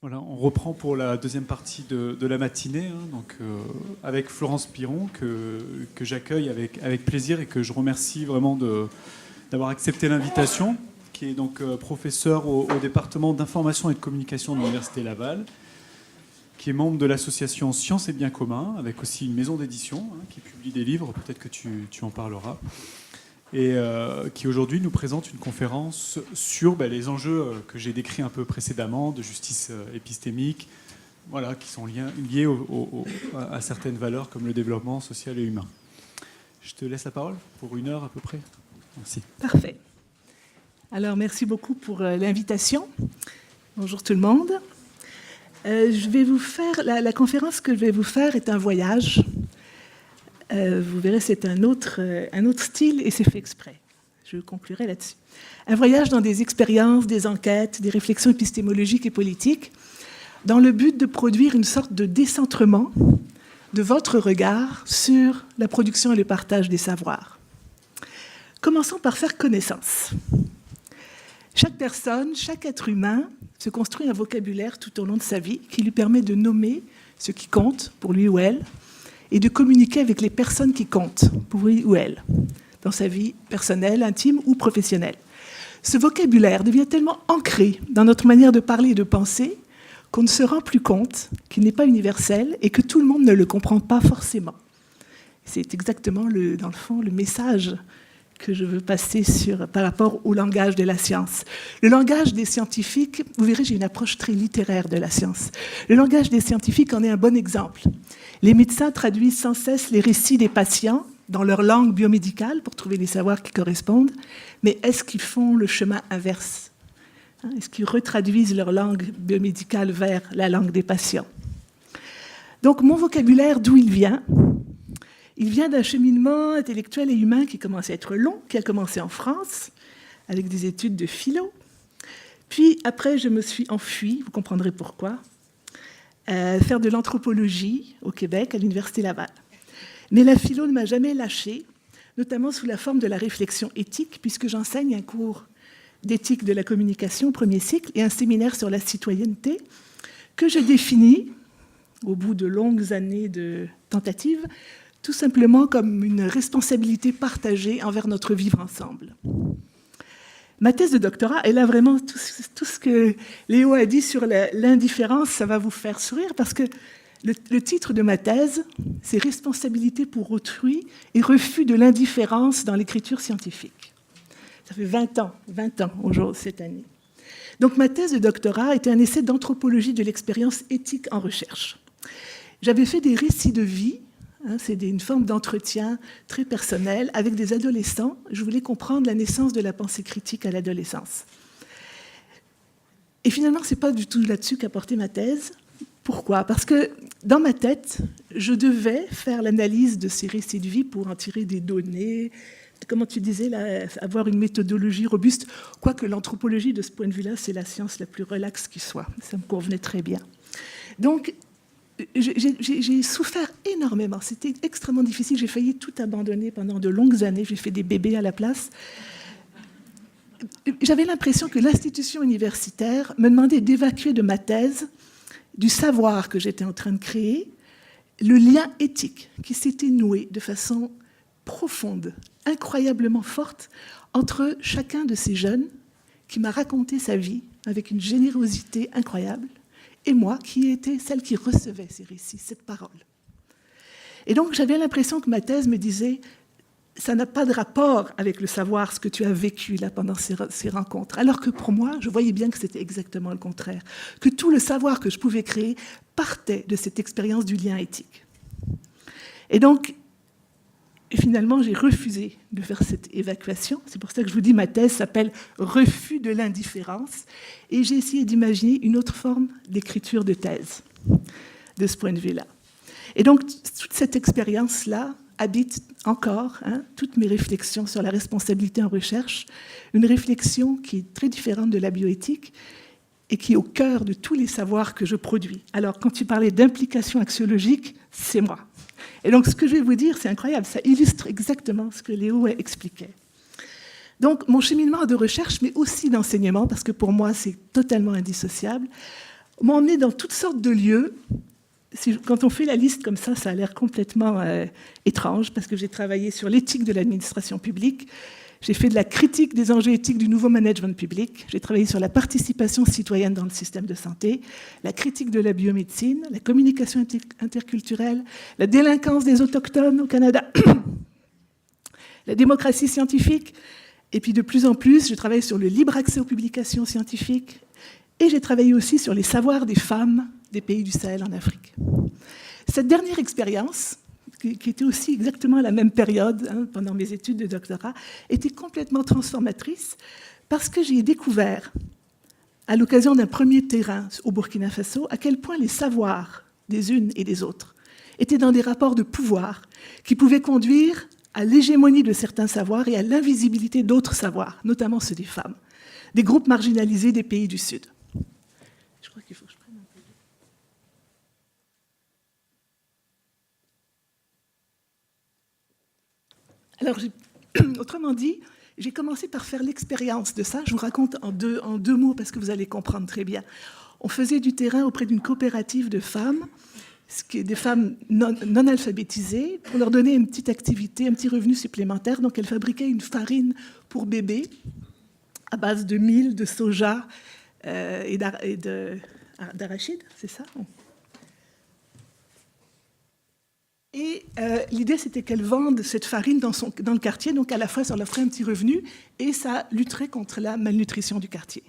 Voilà, on reprend pour la deuxième partie de la matinée, donc, avec Florence Piron, que j'accueille avec plaisir et que je remercie vraiment d'avoir accepté l'invitation, qui est donc professeure au département d'information et de communication de l'Université Laval, qui est membre de l'association Sciences et Biens communs, avec aussi une maison d'édition qui publie des livres, peut-être que tu en parleras, et qui aujourd'hui nous présente une conférence sur les enjeux que j'ai décrits un peu précédemment, de justice épistémique, voilà, qui sont liés à certaines valeurs comme le développement social et humain. Je te laisse la parole pour 1 heure à peu près. Merci. Parfait. Alors, merci beaucoup pour l'invitation. Bonjour tout le monde. Je vais vous faire, la conférence que je vais vous faire est un voyage. Vous verrez, c'est un autre style et c'est fait exprès. Je conclurai là-dessus. Un voyage dans des expériences, des enquêtes, des réflexions épistémologiques et politiques, dans le but de produire une sorte de décentrement de votre regard sur la production et le partage des savoirs. Commençons par faire connaissance. Chaque personne, chaque être humain se construit un vocabulaire tout au long de sa vie qui lui permet de nommer ce qui compte pour lui ou elle, et de communiquer avec les personnes qui comptent, pour lui ou elle, dans sa vie personnelle, intime ou professionnelle. Ce vocabulaire devient tellement ancré dans notre manière de parler et de penser qu'on ne se rend plus compte qu'il n'est pas universel et que tout le monde ne le comprend pas forcément. C'est exactement, dans le fond, le message que je veux passer par rapport au langage de la science. Le langage des scientifiques, vous verrez, j'ai une approche très littéraire de la science. Le langage des scientifiques en est un bon exemple. Les médecins traduisent sans cesse les récits des patients dans leur langue biomédicale pour trouver les savoirs qui correspondent, mais est-ce qu'ils font le chemin inverse? Est-ce qu'ils retraduisent leur langue biomédicale vers la langue des patients? Donc, mon vocabulaire, d'où il vient? Il vient d'un cheminement intellectuel et humain qui commence à être long, qui a commencé en France, avec des études de philo. Puis, après, je me suis enfuie, vous comprendrez pourquoi, faire de l'anthropologie au Québec, à l'Université Laval. Mais la philo ne m'a jamais lâchée, notamment sous la forme de la réflexion éthique, puisque j'enseigne un cours d'éthique de la communication au premier cycle et un séminaire sur la citoyenneté que je définis, au bout de longues années de tentatives, tout simplement comme une responsabilité partagée envers notre vivre ensemble. Ma thèse de doctorat, et là vraiment tout ce que Léo a dit sur l'indifférence, ça va vous faire sourire parce que le titre de ma thèse, c'est « Responsabilité pour autrui et refus de l'indifférence dans l'écriture scientifique ». Ça fait 20 ans aujourd'hui, cette année. Donc ma thèse de doctorat était un essai d'anthropologie de l'expérience éthique en recherche. J'avais fait des récits de vie. C'est une forme d'entretien très personnel avec des adolescents. Je voulais comprendre la naissance de la pensée critique à l'adolescence. Et finalement, ce n'est pas du tout là-dessus qu'a porté ma thèse. Pourquoi? Parce que dans ma tête, je devais faire l'analyse de ces récits de vie pour en tirer des données, comment tu disais, là, avoir une méthodologie robuste, quoique l'anthropologie, de ce point de vue-là, c'est la science la plus relaxe qui soit. Ça me convenait très bien. Donc, j'ai souffert énormément. C'était extrêmement difficile. J'ai failli tout abandonner pendant de longues années. J'ai fait des bébés à la place. J'avais l'impression que l'institution universitaire me demandait d'évacuer de ma thèse, du savoir que j'étais en train de créer, le lien éthique qui s'était noué de façon profonde, incroyablement forte, entre chacun de ces jeunes qui m'a raconté sa vie avec une générosité incroyable, et moi, qui était celle qui recevait ces récits, cette parole. Et donc, j'avais l'impression que ma thèse me disait « ça n'a pas de rapport avec le savoir, ce que tu as vécu là pendant ces rencontres ». Alors que pour moi, je voyais bien que c'était exactement le contraire, que tout le savoir que je pouvais créer partait de cette expérience du lien éthique. Et donc, finalement, j'ai refusé de faire cette évacuation. C'est pour ça que je vous dis, ma thèse s'appelle « Refus de l'indifférence ». Et j'ai essayé d'imaginer une autre forme d'écriture de thèse, de ce point de vue-là. Et donc, toute cette expérience-là habite encore toutes mes réflexions sur la responsabilité en recherche, une réflexion qui est très différente de la bioéthique et qui est au cœur de tous les savoirs que je produis. Alors, quand tu parlais d'implication axiologique, c'est moi. Et donc, ce que je vais vous dire, c'est incroyable, ça illustre exactement ce que Léo expliquait. Donc, mon cheminement de recherche, mais aussi d'enseignement, parce que pour moi, c'est totalement indissociable, m'ont emmené dans toutes sortes de lieux. Quand on fait la liste comme ça a l'air complètement étrange, parce que j'ai travaillé sur l'éthique de l'administration publique, j'ai fait de la critique des enjeux éthiques du nouveau management public, j'ai travaillé sur la participation citoyenne dans le système de santé, la critique de la biomédecine, la communication interculturelle, la délinquance des autochtones au Canada, la démocratie scientifique, et puis de plus en plus, je travaille sur le libre accès aux publications scientifiques, et j'ai travaillé aussi sur les savoirs des femmes des pays du Sahel en Afrique. Cette dernière expérience, qui était aussi exactement à la même période, pendant mes études de doctorat, était complètement transformatrice parce que j'ai découvert, à l'occasion d'un premier terrain au Burkina Faso, à quel point les savoirs des unes et des autres étaient dans des rapports de pouvoir qui pouvaient conduire à l'hégémonie de certains savoirs et à l'invisibilité d'autres savoirs, notamment ceux des femmes, des groupes marginalisés des pays du Sud. Je crois qu'il faut que je prenne un peu. Alors, autrement dit, j'ai commencé par faire l'expérience de ça. Je vous raconte en deux mots parce que vous allez comprendre très bien. On faisait du terrain auprès d'une coopérative de femmes, des femmes non alphabétisées, pour leur donner une petite activité, un petit revenu supplémentaire. Donc, elles fabriquaient une farine pour bébés à base de mil, de soja et d'arachide, c'est ça ? Et l'idée, c'était qu'elles vendent cette farine dans le quartier, donc à la fois, ça leur ferait un petit revenu, et ça lutterait contre la malnutrition du quartier.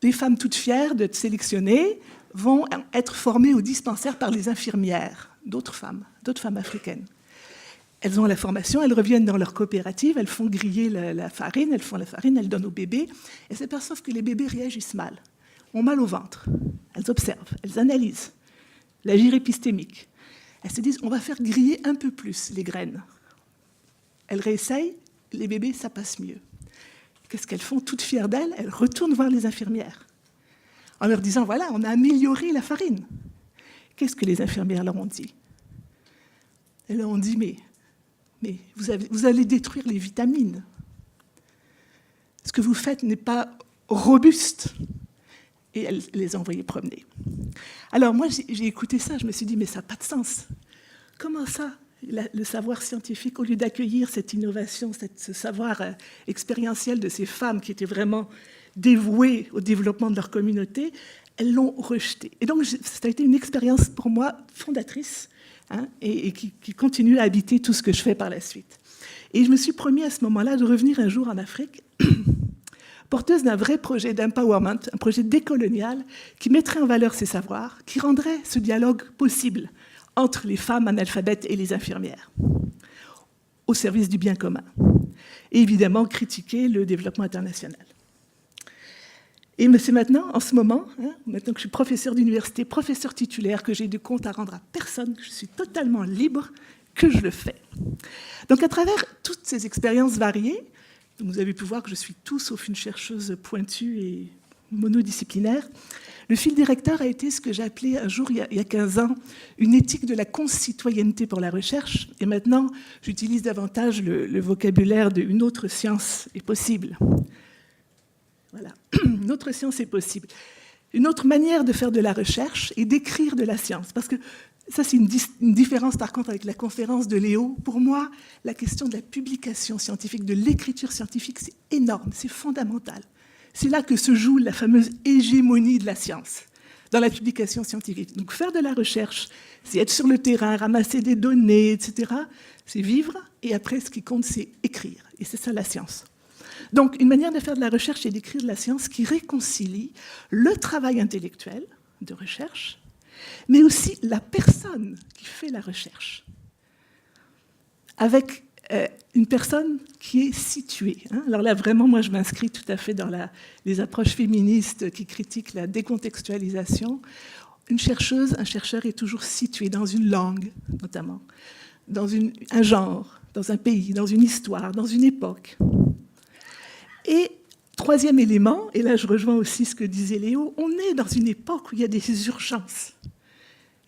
Les femmes toutes fières d'être sélectionnées vont être formées au dispensaire par les infirmières, d'autres femmes africaines. Elles ont la formation, elles reviennent dans leur coopérative, elles font griller la farine, elles donnent aux bébés, et s'aperçoivent que les bébés réagissent mal, ont mal au ventre. Elles observent, elles analysent l'agir épistémique. Elles se disent, on va faire griller un peu plus les graines. Elles réessayent, les bébés, ça passe mieux. Qu'est-ce qu'elles font? Toutes fières d'elles, elles retournent voir les infirmières, en leur disant, voilà, on a amélioré la farine. Qu'est-ce que les infirmières leur ont dit? Elles leur ont dit, mais vous allez détruire les vitamines. Ce que vous faites n'est pas robuste. Et elle les a envoyés promener. Alors moi, j'ai écouté ça, je me suis dit, mais ça n'a pas de sens. Comment ça, le savoir scientifique, au lieu d'accueillir cette innovation, ce savoir expérientiel de ces femmes qui étaient vraiment dévouées au développement de leur communauté, elles l'ont rejeté. Et donc, ça a été une expérience pour moi fondatrice, et qui continue à habiter tout ce que je fais par la suite. Et je me suis promis à ce moment-là de revenir un jour en Afrique, porteuse d'un vrai projet d'empowerment, un projet décolonial qui mettrait en valeur ces savoirs, qui rendrait ce dialogue possible entre les femmes analphabètes et les infirmières, au service du bien commun. Et évidemment, critiquer le développement international. Et c'est maintenant, en ce moment, maintenant que je suis professeur d'université, professeur titulaire, que j'ai de compte à rendre à personne, que je suis totalement libre, que je le fais. Donc à travers toutes ces expériences variées, vous avez pu voir que je suis tout sauf une chercheuse pointue et monodisciplinaire. Le fil directeur a été ce que j'ai appelé un jour, il y a 15 ans, une éthique de la concitoyenneté pour la recherche. Et maintenant, j'utilise davantage le vocabulaire d'une autre science est possible. Voilà, une autre science est possible. Une autre manière de faire de la recherche et d'écrire de la science. Parce que ça, c'est une différence, par contre, avec la conférence de Léo. Pour moi, la question de la publication scientifique, de l'écriture scientifique, c'est énorme, c'est fondamental. C'est là que se joue la fameuse hégémonie de la science, dans la publication scientifique. Donc, faire de la recherche, c'est être sur le terrain, ramasser des données, etc. C'est vivre, et après, ce qui compte, c'est écrire. Et c'est ça, la science. Donc, une manière de faire de la recherche et d'écrire de la science qui réconcilie le travail intellectuel de recherche, mais aussi la personne qui fait la recherche, avec une personne qui est située. Alors là, vraiment, moi, je m'inscris tout à fait dans les approches féministes qui critiquent la décontextualisation. Une chercheuse, un chercheur est toujours situé dans une langue, notamment, dans un genre, dans un pays, dans une histoire, dans une époque. Et troisième élément, et là je rejoins aussi ce que disait Léo, on est dans une époque où il y a des urgences.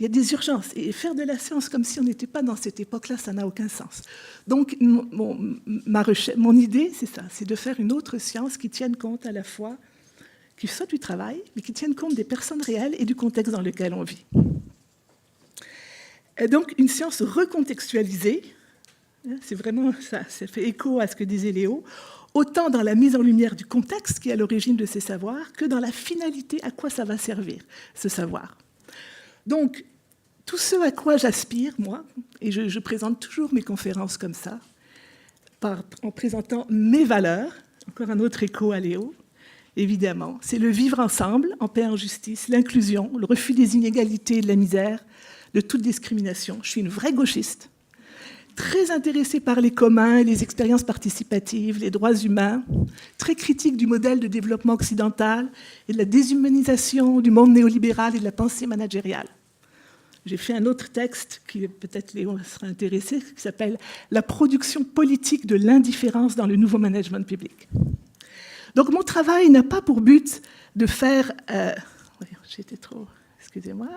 Il y a des urgences. Et faire de la science comme si on n'était pas dans cette époque-là, ça n'a aucun sens. Donc mon idée, c'est ça, c'est de faire une autre science qui tienne compte à la fois qui soit du travail, mais qui tienne compte des personnes réelles et du contexte dans lequel on vit. Et donc, une science recontextualisée, c'est vraiment ça fait écho à ce que disait Léo, autant dans la mise en lumière du contexte qui est à l'origine de ces savoirs, que dans la finalité, à quoi ça va servir, ce savoir. Donc, tout ce à quoi j'aspire, moi, et je présente toujours mes conférences comme ça, en présentant mes valeurs, encore un autre écho à Léo, évidemment, c'est le vivre ensemble, en paix et en justice, l'inclusion, le refus des inégalités et de la misère, de toute discrimination. Je suis une vraie gauchiste, très intéressée par les communs et les expériences participatives, les droits humains, très critique du modèle de développement occidental et de la déshumanisation du monde néolibéral et de la pensée managériale. J'ai fait un autre texte, qui peut-être Léon sera intéressé, qui s'appelle « La production politique de l'indifférence dans le nouveau management public ». Donc mon travail n'a pas pour but de faire... j'étais trop... Excusez-moi.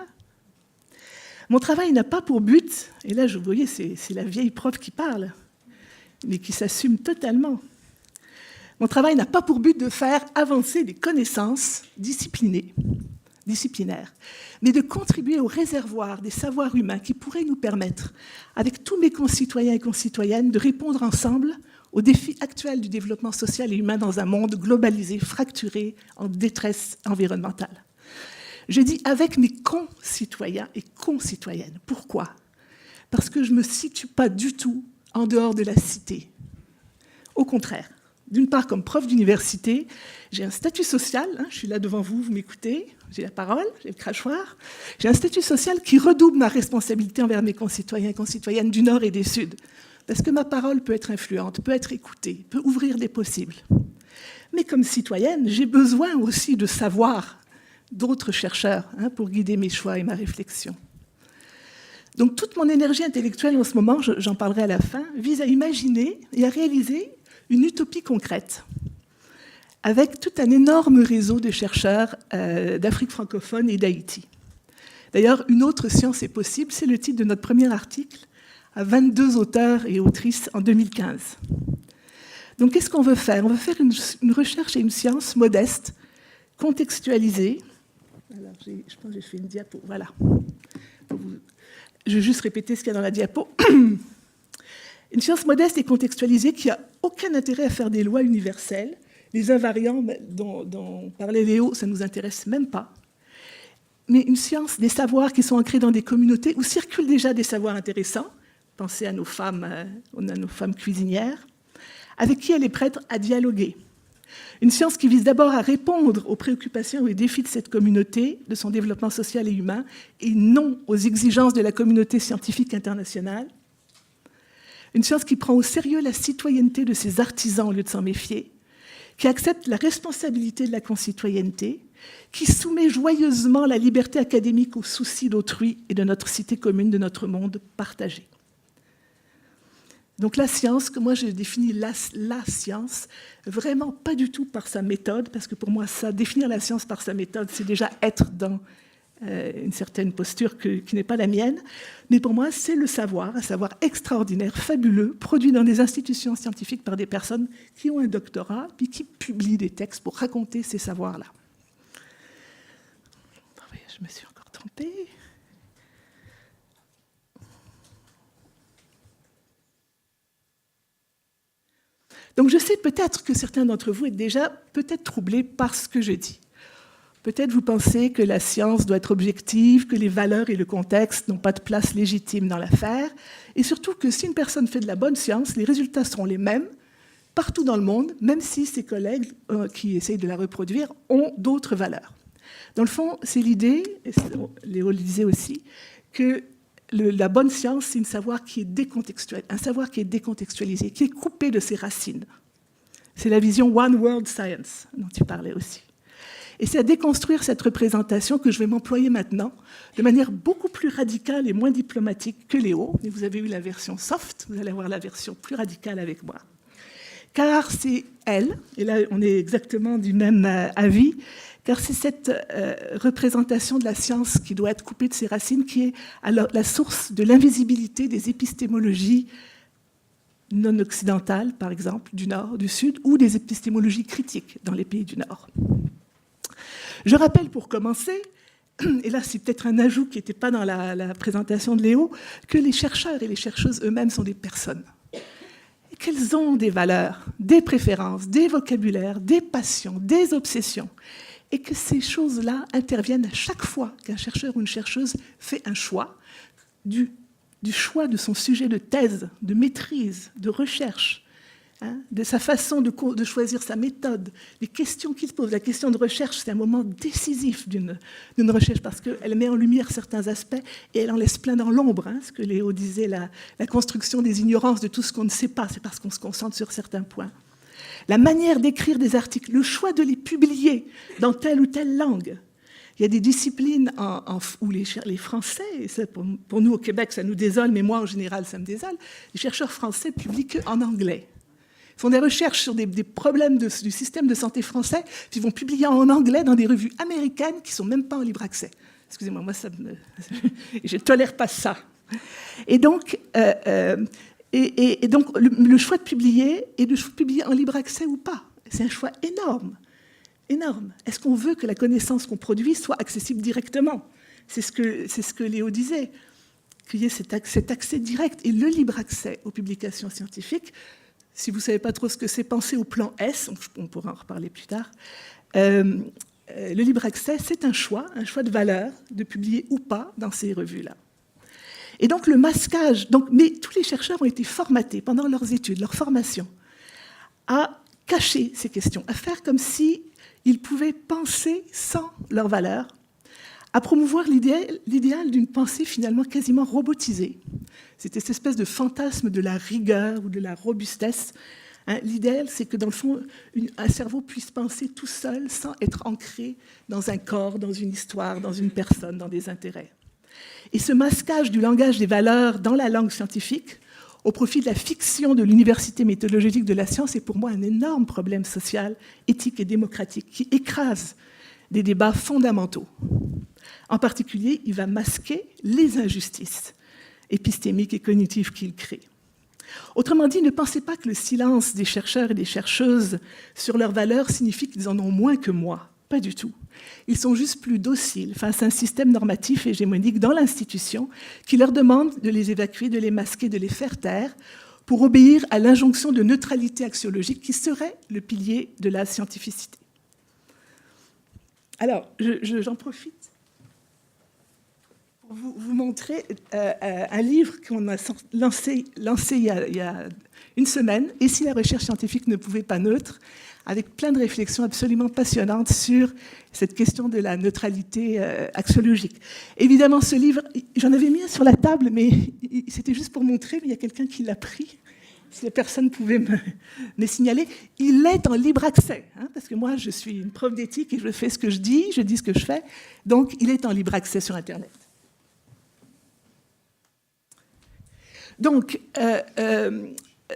Mon travail n'a pas pour but, et là, vous voyez, c'est la vieille prof qui parle, mais qui s'assume totalement. Mon travail n'a pas pour but de faire avancer des connaissances disciplinaires, mais de contribuer au réservoir des savoirs humains qui pourraient nous permettre, avec tous mes concitoyens et concitoyennes, de répondre ensemble aux défis actuels du développement social et humain dans un monde globalisé, fracturé, en détresse environnementale. Je dis avec mes concitoyens et concitoyennes. Pourquoi ? Parce que je ne me situe pas du tout en dehors de la cité. Au contraire, d'une part, comme prof d'université, j'ai un statut social, je suis là devant vous, vous m'écoutez, j'ai la parole, j'ai le crachoir, j'ai un statut social qui redouble ma responsabilité envers mes concitoyens et concitoyennes du Nord et du Sud, parce que ma parole peut être influente, peut être écoutée, peut ouvrir des possibles. Mais comme citoyenne, j'ai besoin aussi de savoir d'autres chercheurs pour guider mes choix et ma réflexion. Donc toute mon énergie intellectuelle en ce moment, j'en parlerai à la fin, vise à imaginer et à réaliser une utopie concrète, avec tout un énorme réseau de chercheurs d'Afrique francophone et d'Haïti. D'ailleurs, une autre science est possible, c'est le titre de notre premier article, à 22 auteurs et autrices en 2015. Donc qu'est-ce qu'on veut faire ? On veut faire une recherche et une science modeste, contextualisée. Alors, je pense que j'ai fait une diapo, voilà. Je vais juste répéter ce qu'il y a dans la diapo. Une science modeste et contextualisée qui n'a aucun intérêt à faire des lois universelles. Les invariants dont parlait Léo, ça ne nous intéresse même pas. Mais une science des savoirs qui sont ancrés dans des communautés où circulent déjà des savoirs intéressants. Pensez à nos femmes cuisinières, avec qui elle est prête à dialoguer. Une science qui vise d'abord à répondre aux préoccupations et aux défis de cette communauté, de son développement social et humain, et non aux exigences de la communauté scientifique internationale. Une science qui prend au sérieux la citoyenneté de ses artisans au lieu de s'en méfier, qui accepte la responsabilité de la concitoyenneté, qui soumet joyeusement la liberté académique aux soucis d'autrui et de notre cité commune, de notre monde partagé. Donc la science, que moi je définis la science, vraiment pas du tout par sa méthode, parce que pour moi, définir la science par sa méthode, c'est déjà être dans une certaine posture qui n'est pas la mienne. Mais pour moi, c'est le savoir, un savoir extraordinaire, fabuleux, produit dans des institutions scientifiques par des personnes qui ont un doctorat, puis qui publient des textes pour raconter ces savoirs-là. Je me suis encore trompée. Donc je sais peut-être que certains d'entre vous êtes déjà peut-être troublés par ce que je dis. Peut-être vous pensez que la science doit être objective, que les valeurs et le contexte n'ont pas de place légitime dans l'affaire, et surtout que si une personne fait de la bonne science, les résultats seront les mêmes partout dans le monde, même si ses collègues qui essayent de la reproduire ont d'autres valeurs. Dans le fond, c'est l'idée, et Léo le disait aussi, que la bonne science, c'est un savoir qui est décontextualisé, qui est coupé de ses racines. C'est la vision One World Science dont tu parlais aussi. Et c'est à déconstruire cette représentation que je vais m'employer maintenant de manière beaucoup plus radicale et moins diplomatique que Léo. Mais vous avez eu la version soft, vous allez avoir la version plus radicale avec moi. Car c'est elle, et là on est exactement du même avis, car c'est cette représentation de la science qui doit être coupée de ses racines qui est alors la source de l'invisibilité des épistémologies non occidentales, par exemple, du Nord, du Sud, ou des épistémologies critiques dans les pays du Nord. Je rappelle pour commencer, et là c'est peut-être un ajout qui n'était pas dans la présentation de Léo, que les chercheurs et les chercheuses eux-mêmes sont des personnes. Et qu'elles ont des valeurs, des préférences, des vocabulaires, des passions, des obsessions. Et que ces choses-là interviennent à chaque fois qu'un chercheur ou une chercheuse fait un choix, du choix de son sujet de thèse, de maîtrise, de recherche, de sa façon de choisir sa méthode, les questions qu'il se pose. La question de recherche, c'est un moment décisif d'une recherche parce qu'elle met en lumière certains aspects et elle en laisse plein dans l'ombre. Ce que Léo disait, la construction des ignorances de tout ce qu'on ne sait pas, c'est parce qu'on se concentre sur certains points. La manière d'écrire des articles, le choix de les publier dans telle ou telle langue. Il y a des disciplines où les Français, et ça, pour nous au Québec ça nous désole, mais moi en général ça me désole, les chercheurs français publient qu'en anglais. Ils font des recherches sur des problèmes du système de santé français, puis ils vont publier en anglais dans des revues américaines qui ne sont même pas en libre accès. Excusez-moi, moi je ne tolère pas ça. Et donc, le choix de publier et de publier en libre accès ou pas, c'est un choix énorme. Énorme. Est-ce qu'on veut que la connaissance qu'on produit soit accessible directement? C'est ce que Léo disait, qu'il y ait cet accès direct. Et le libre accès aux publications scientifiques, si vous ne savez pas trop ce que c'est, pensez au plan S, on pourra en reparler plus tard. Le libre accès, c'est un choix de valeur, de publier ou pas dans ces revues-là. Et donc le masquage, mais tous les chercheurs ont été formatés pendant leurs études, leur formation, à cacher ces questions, à faire comme si ils pouvaient penser sans leur valeur, à promouvoir l'idéal d'une pensée finalement quasiment robotisée. C'était cette espèce de fantasme de la rigueur ou de la robustesse. L'idéal, c'est que dans le fond, un cerveau puisse penser tout seul sans être ancré dans un corps, dans une histoire, dans une personne, dans des intérêts. Et ce masquage du langage des valeurs dans la langue scientifique, au profit de la fiction de l'université méthodologique de la science, est pour moi un énorme problème social, éthique et démocratique qui écrase des débats fondamentaux. En particulier, il va masquer les injustices épistémiques et cognitives qu'il crée. Autrement dit, ne pensez pas que le silence des chercheurs et des chercheuses sur leurs valeurs signifie qu'ils en ont moins que moi. Pas du tout. Ils sont juste plus dociles face à un système normatif hégémonique dans l'institution qui leur demande de les évacuer, de les masquer, de les faire taire pour obéir à l'injonction de neutralité axiologique qui serait le pilier de la scientificité. Alors, j'en profite pour vous montrer un livre qu'on a lancé il y a une semaine, « Et si la recherche scientifique ne pouvait pas neutre ?» avec plein de réflexions absolument passionnantes sur cette question de la neutralité axiologique. Évidemment, ce livre, j'en avais mis un sur la table, mais c'était juste pour montrer, mais il y a quelqu'un qui l'a pris. Si la personne pouvait me signaler, il est en libre accès, parce que moi, je suis une prof d'éthique et je fais ce que je dis ce que je fais, donc il est en libre accès sur Internet. Donc,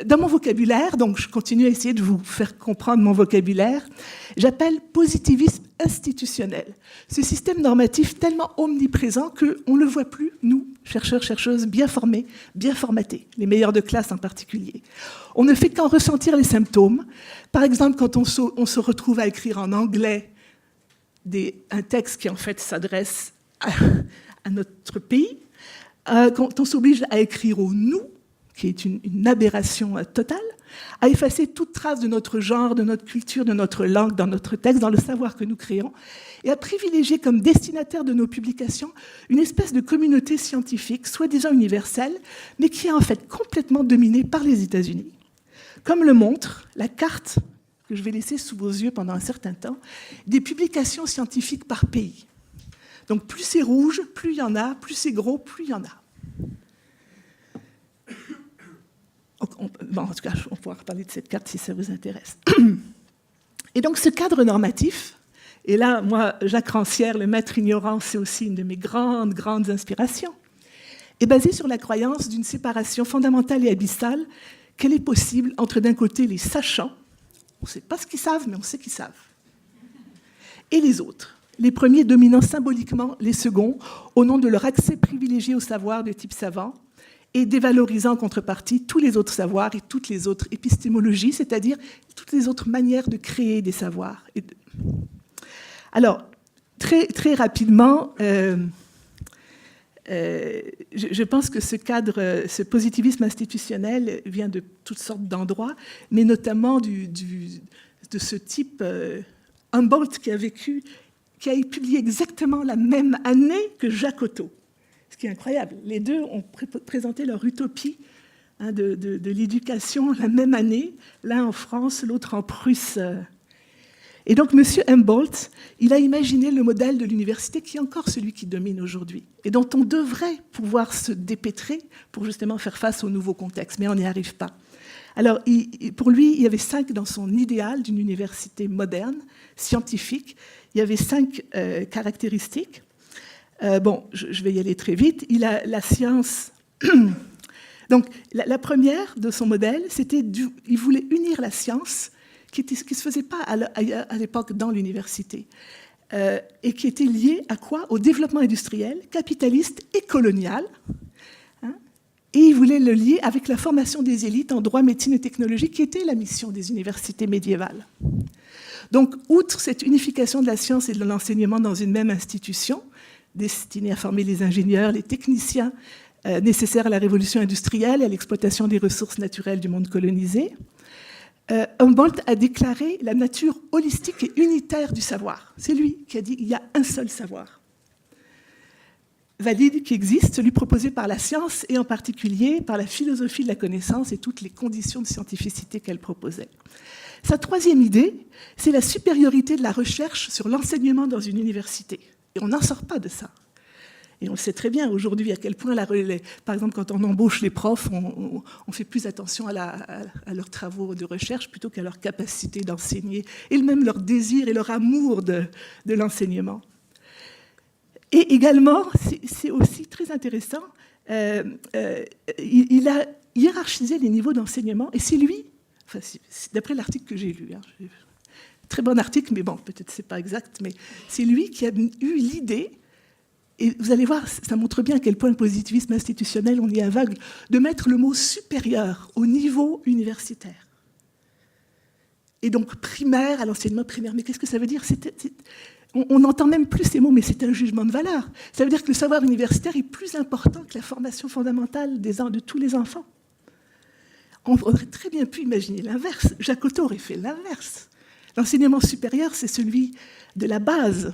dans mon vocabulaire, donc je continue à essayer de vous faire comprendre mon vocabulaire, j'appelle positivisme institutionnel. Ce système normatif tellement omniprésent qu'on ne le voit plus, nous, chercheurs, chercheuses, bien formés, bien formatés, les meilleurs de classe en particulier. On ne fait qu'en ressentir les symptômes. Par exemple, quand on se retrouve à écrire en anglais un texte qui en fait s'adresse à notre pays, quand on s'oblige à écrire au « nous », qui est une aberration totale, à effacer toute trace de notre genre, de notre culture, de notre langue, dans notre texte, dans le savoir que nous créons, et à privilégier comme destinataire de nos publications une espèce de communauté scientifique, soi-disant universelle, mais qui est en fait complètement dominée par les États-Unis. Comme le montre la carte que je vais laisser sous vos yeux pendant un certain temps, des publications scientifiques par pays. Donc plus c'est rouge, plus il y en a, plus c'est gros, plus il y en a. En tout cas, on pourra reparler de cette carte si ça vous intéresse. Et donc, ce cadre normatif, et là, moi, Jacques Rancière, le maître ignorant, c'est aussi une de mes grandes inspirations, est basé sur la croyance d'une séparation fondamentale et abyssale qu'elle est possible entre, d'un côté, les sachants, on ne sait pas ce qu'ils savent, mais on sait qu'ils savent, et les autres, les premiers dominant symboliquement les seconds au nom de leur accès privilégié au savoir de type savant, et dévalorisant en contrepartie tous les autres savoirs et toutes les autres épistémologies, c'est-à-dire toutes les autres manières de créer des savoirs. Alors, très, très rapidement, je pense que ce cadre, ce positivisme institutionnel vient de toutes sortes d'endroits, mais notamment de ce type Humboldt qui a publié exactement la même année que Jacques Otto. Ce qui est incroyable. Les deux ont présenté leur utopie de l'éducation la même année, l'un en France, l'autre en Prusse. Et donc, M. Humboldt, il a imaginé le modèle de l'université qui est encore celui qui domine aujourd'hui et dont on devrait pouvoir se dépêtrer pour justement faire face au nouveau contexte, mais on n'y arrive pas. Alors, pour lui, il y avait 5, dans son idéal d'une université moderne, scientifique, il y avait 5 caractéristiques. Bon, je vais y aller très vite. Il a la science. Donc, la première de son modèle, c'était il voulait unir la science qui ne se faisait pas à l'époque dans l'université, et qui était liée à quoi? Au développement industriel, capitaliste et colonial. Hein, et il voulait le lier avec la formation des élites en droit, médecine et technologie, qui était la mission des universités médiévales. Donc, outre cette unification de la science et de l'enseignement dans une même institution, destinée à former les ingénieurs, les techniciens nécessaires à la révolution industrielle et à l'exploitation des ressources naturelles du monde colonisé, Humboldt a déclaré la nature holistique et unitaire du savoir. C'est lui qui a dit qu'il y a un seul savoir valide qui existe, celui proposé par la science et en particulier par la philosophie de la connaissance et toutes les conditions de scientificité qu'elle proposait. Sa troisième idée, c'est la supériorité de la recherche sur l'enseignement dans une université. Et on n'en sort pas de ça. Et on le sait très bien aujourd'hui à quel point, par exemple, quand on embauche les profs, on fait plus attention à leurs travaux de recherche plutôt qu'à leur capacité d'enseigner, et même leur désir et leur amour de l'enseignement. Et également, c'est aussi très intéressant, il a hiérarchisé les niveaux d'enseignement, et c'est lui, enfin, d'après l'article que j'ai lu, très bon article, mais bon, peut-être c'est pas exact, mais c'est lui qui a eu l'idée. Et vous allez voir, ça montre bien à quel point le positivisme institutionnel, on y est aveugle, de mettre le mot supérieur au niveau universitaire. Et donc primaire à l'enseignement primaire. Mais qu'est-ce que ça veut dire? On n'entend même plus ces mots, mais c'est un jugement de valeur. Ça veut dire que le savoir universitaire est plus important que la formation fondamentale de tous les enfants. On aurait très bien pu imaginer l'inverse. Jacques Otto aurait fait l'inverse. L'enseignement supérieur, c'est celui de la base.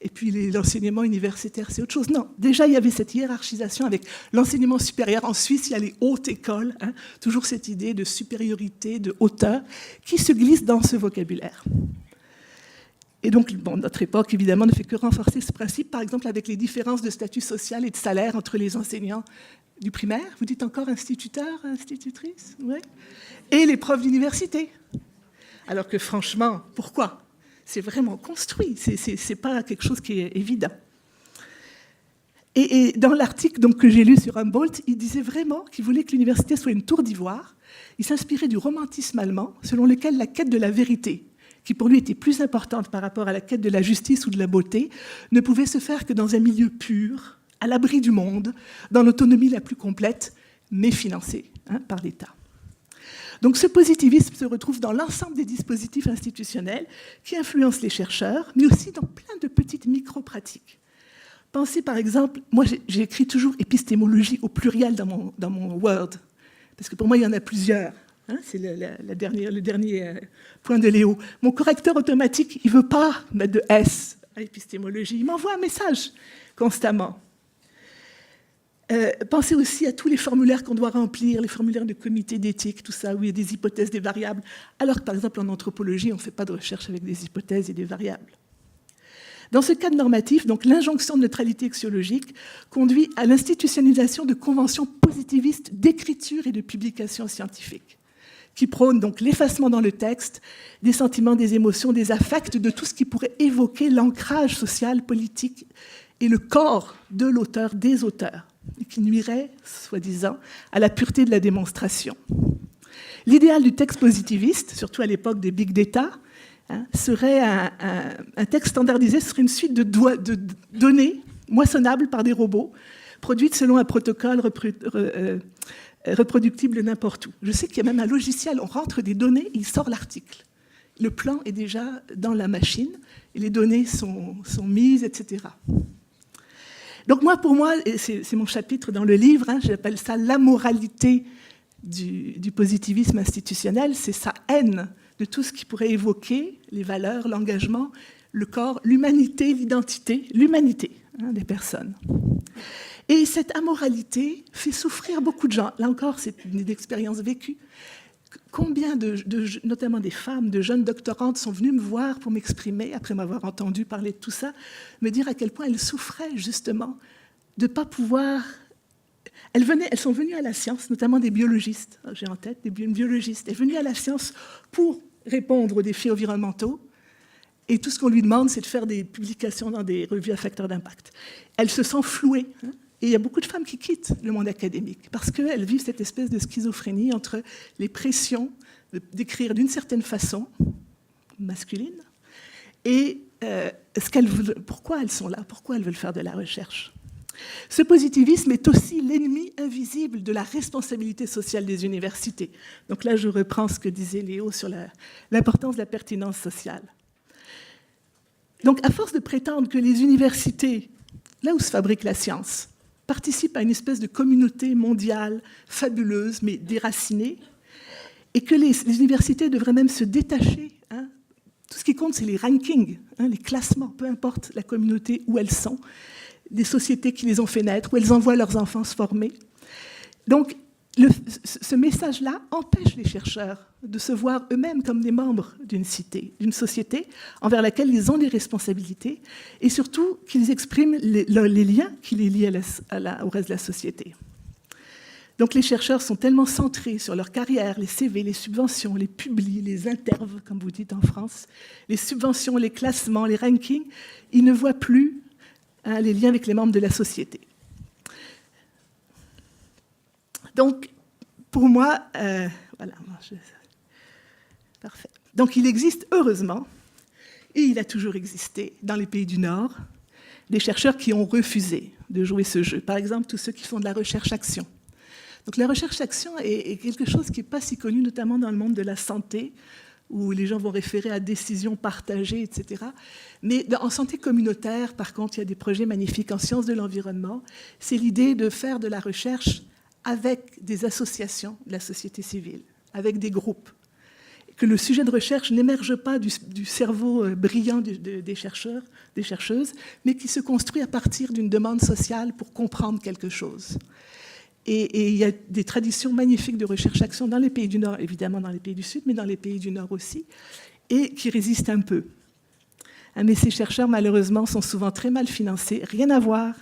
Et puis l'enseignement universitaire, c'est autre chose. Non, déjà, il y avait cette hiérarchisation avec l'enseignement supérieur. En Suisse, il y a les hautes écoles, toujours cette idée de supériorité, de hauteur, qui se glisse dans ce vocabulaire. Et donc, bon, notre époque, évidemment, ne fait que renforcer ce principe, par exemple, avec les différences de statut social et de salaire entre les enseignants du primaire. Vous dites encore instituteur, institutrice? Ouais. Et les profs d'université. Alors que, franchement, pourquoi ? C'est vraiment construit, c'est pas quelque chose qui est évident. Et dans l'article donc, que j'ai lu sur Humboldt, il disait vraiment qu'il voulait que l'université soit une tour d'ivoire. Il s'inspirait du romantisme allemand, selon lequel la quête de la vérité, qui pour lui était plus importante par rapport à la quête de la justice ou de la beauté, ne pouvait se faire que dans un milieu pur, à l'abri du monde, dans l'autonomie la plus complète, mais financée par l'État. Donc ce positivisme se retrouve dans l'ensemble des dispositifs institutionnels qui influencent les chercheurs, mais aussi dans plein de petites micro-pratiques. Pensez par exemple, moi j'ai écrit toujours épistémologie au pluriel dans mon Word, parce que pour moi il y en a plusieurs. C'est le dernier point de Léo. Mon correcteur automatique, il ne veut pas mettre de S à épistémologie, il m'envoie un message constamment. Pensez aussi à tous les formulaires qu'on doit remplir, les formulaires de comité d'éthique, tout ça, où il y a des hypothèses, des variables, alors que par exemple en anthropologie, on ne fait pas de recherche avec des hypothèses et des variables. Dans ce cadre normatif, donc, l'injonction de neutralité axiologique conduit à l'institutionnalisation de conventions positivistes d'écriture et de publication scientifique, qui prônent donc l'effacement dans le texte des sentiments, des émotions, des affects, de tout ce qui pourrait évoquer l'ancrage social, politique et le corps de l'auteur, des auteurs, et qui nuirait, soi-disant, à la pureté de la démonstration. L'idéal du texte positiviste, surtout à l'époque des big data, serait un texte standardisé sur une suite de données moissonnables par des robots, produites selon un protocole reproductible n'importe où. Je sais qu'il y a même un logiciel, on rentre des données et il sort l'article. le plan est déjà dans la machine, et les données sont mises, etc. Donc pour moi, c'est mon chapitre dans le livre, j'appelle ça l'amoralité du positivisme institutionnel, c'est sa haine de tout ce qui pourrait évoquer les valeurs, l'engagement, le corps, l'humanité, l'identité, l'humanité des personnes. Et cette amoralité fait souffrir beaucoup de gens. Là encore, c'est une expérience vécue. Combien notamment des femmes, de jeunes doctorantes sont venues me voir pour m'exprimer, après m'avoir entendu parler de tout ça, me dire à quel point elles souffraient justement de ne pas pouvoir... Elles sont venues à la science, notamment des biologistes, j'ai en tête des biologistes, elles sont venues à la science pour répondre aux défis environnementaux, et tout ce qu'on lui demande, c'est de faire des publications dans des revues à facteur d'impact. Elles se sentent flouées, et il y a beaucoup de femmes qui quittent le monde académique, parce qu'elles vivent cette espèce de schizophrénie entre les pressions d'écrire d'une certaine façon, masculine, et pourquoi elles sont là, pourquoi elles veulent faire de la recherche. Ce positivisme est aussi l'ennemi invisible de la responsabilité sociale des universités. Donc là, je reprends ce que disait Léo sur l'importance de la pertinence sociale. Donc, à force de prétendre que les universités, là où se fabrique la science, participent à une espèce de communauté mondiale fabuleuse, mais déracinée, et que les universités devraient même se détacher, tout ce qui compte, c'est les rankings, les classements, peu importe la communauté où elles sont, des sociétés qui les ont fait naître, où elles envoient leurs enfants se former. Donc, ce message-là empêche les chercheurs de se voir eux-mêmes comme des membres d'une société envers laquelle ils ont des responsabilités, et surtout qu'ils expriment les liens qui les lient au reste de la société. Donc les chercheurs sont tellement centrés sur leur carrière, les CV, les subventions, les publis, les interves, comme vous dites en France, les subventions, les classements, les rankings, ils ne voient plus les liens avec les membres de la société. Donc, pour moi, voilà, parfait. Donc, il existe, heureusement, et il a toujours existé, dans les pays du Nord, des chercheurs qui ont refusé de jouer ce jeu. Par exemple, tous ceux qui font de la recherche-action. Donc, la recherche-action est quelque chose qui n'est pas si connu, notamment dans le monde de la santé, où les gens vont référer à décisions partagées, etc. Mais en santé communautaire, par contre, il y a des projets magnifiques en sciences de l'environnement. C'est l'idée de faire de la recherche avec des associations de la société civile, avec des groupes. Que le sujet de recherche n'émerge pas du cerveau brillant des chercheurs, des chercheuses, mais qui se construit à partir d'une demande sociale pour comprendre quelque chose. Et il y a des traditions magnifiques de recherche-action dans les pays du Nord, évidemment dans les pays du Sud, mais dans les pays du Nord aussi, et qui résistent un peu. Mais ces chercheurs, malheureusement, sont souvent très mal financés, rien à voir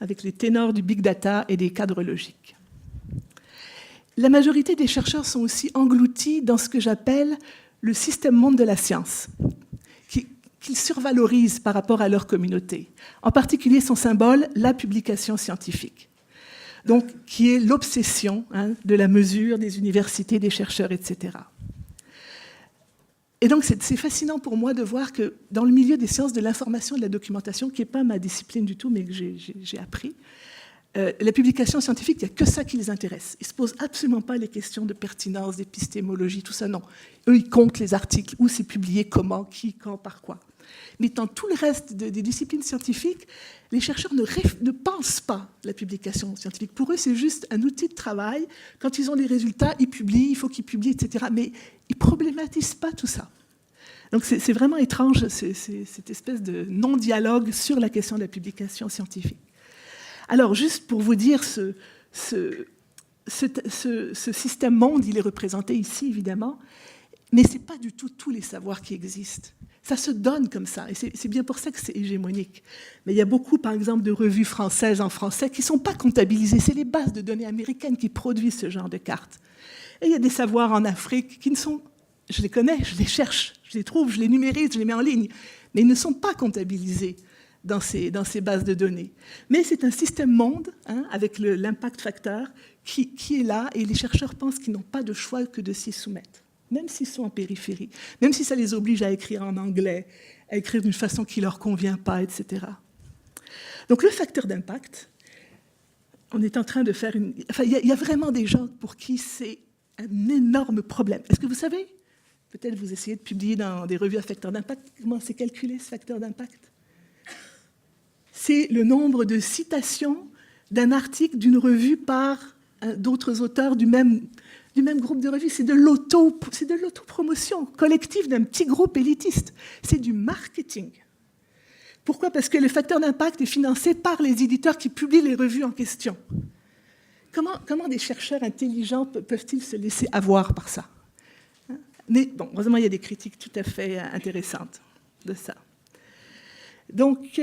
avec les ténors du big data et des cadres logiques. La majorité des chercheurs sont aussi engloutis dans ce que j'appelle le système monde de la science, qu'ils survalorisent par rapport à leur communauté. En particulier son symbole, la publication scientifique. Donc, qui est l'obsession de la mesure des universités, des chercheurs, etc. Et donc, c'est fascinant pour moi de voir que dans le milieu des sciences de l'information et de la documentation, qui n'est pas ma discipline du tout, mais que j'ai appris, la publication scientifique, il n'y a que ça qui les intéresse. Ils ne se posent absolument pas les questions de pertinence, d'épistémologie, tout ça, non. Eux, ils comptent les articles, où c'est publié, comment, qui, quand, par quoi. Mais dans tout le reste des disciplines scientifiques, les chercheurs ne pensent pas la publication scientifique. Pour eux, c'est juste un outil de travail. Quand ils ont les résultats, ils publient, il faut qu'ils publient, etc. Mais ils ne problématisent pas tout ça. Donc c'est vraiment étrange, cette espèce de non-dialogue sur la question de la publication scientifique. Alors, juste pour vous dire, ce système monde, il est représenté ici, évidemment, mais ce n'est pas du tout tous les savoirs qui existent. Ça se donne comme ça, et c'est bien pour ça que c'est hégémonique. Mais il y a beaucoup, par exemple, de revues françaises en français qui ne sont pas comptabilisées. C'est les bases de données américaines qui produisent ce genre de cartes. Et il y a des savoirs en Afrique qui ne sont... Je les connais, je les cherche, je les trouve, je les numérise, je les mets en ligne, mais ils ne sont pas comptabilisés dans ces bases de données. Mais c'est un système monde, avec l'impact facteur, qui est là, et les chercheurs pensent qu'ils n'ont pas de choix que de s'y soumettre, même s'ils sont en périphérie, même si ça les oblige à écrire en anglais, à écrire d'une façon qui ne leur convient pas, etc. Donc le facteur d'impact, on est en train de faire une... Enfin, il y a vraiment des gens pour qui c'est un énorme problème. Est-ce que vous savez Peut-être vous essayez de publier dans des revues à facteur d'impact. Comment c'est calculé, ce facteur d'impact? C'est le nombre de citations d'un article, d'une revue par d'autres auteurs du même groupe de revues. C'est de l'autopromotion collective d'un petit groupe élitiste. C'est du marketing. Pourquoi? Parce que le facteur d'impact est financé par les éditeurs qui publient les revues en question. Comment des chercheurs intelligents peuvent-ils se laisser avoir par ça? Mais bon, heureusement, il y a des critiques tout à fait intéressantes de ça. Donc,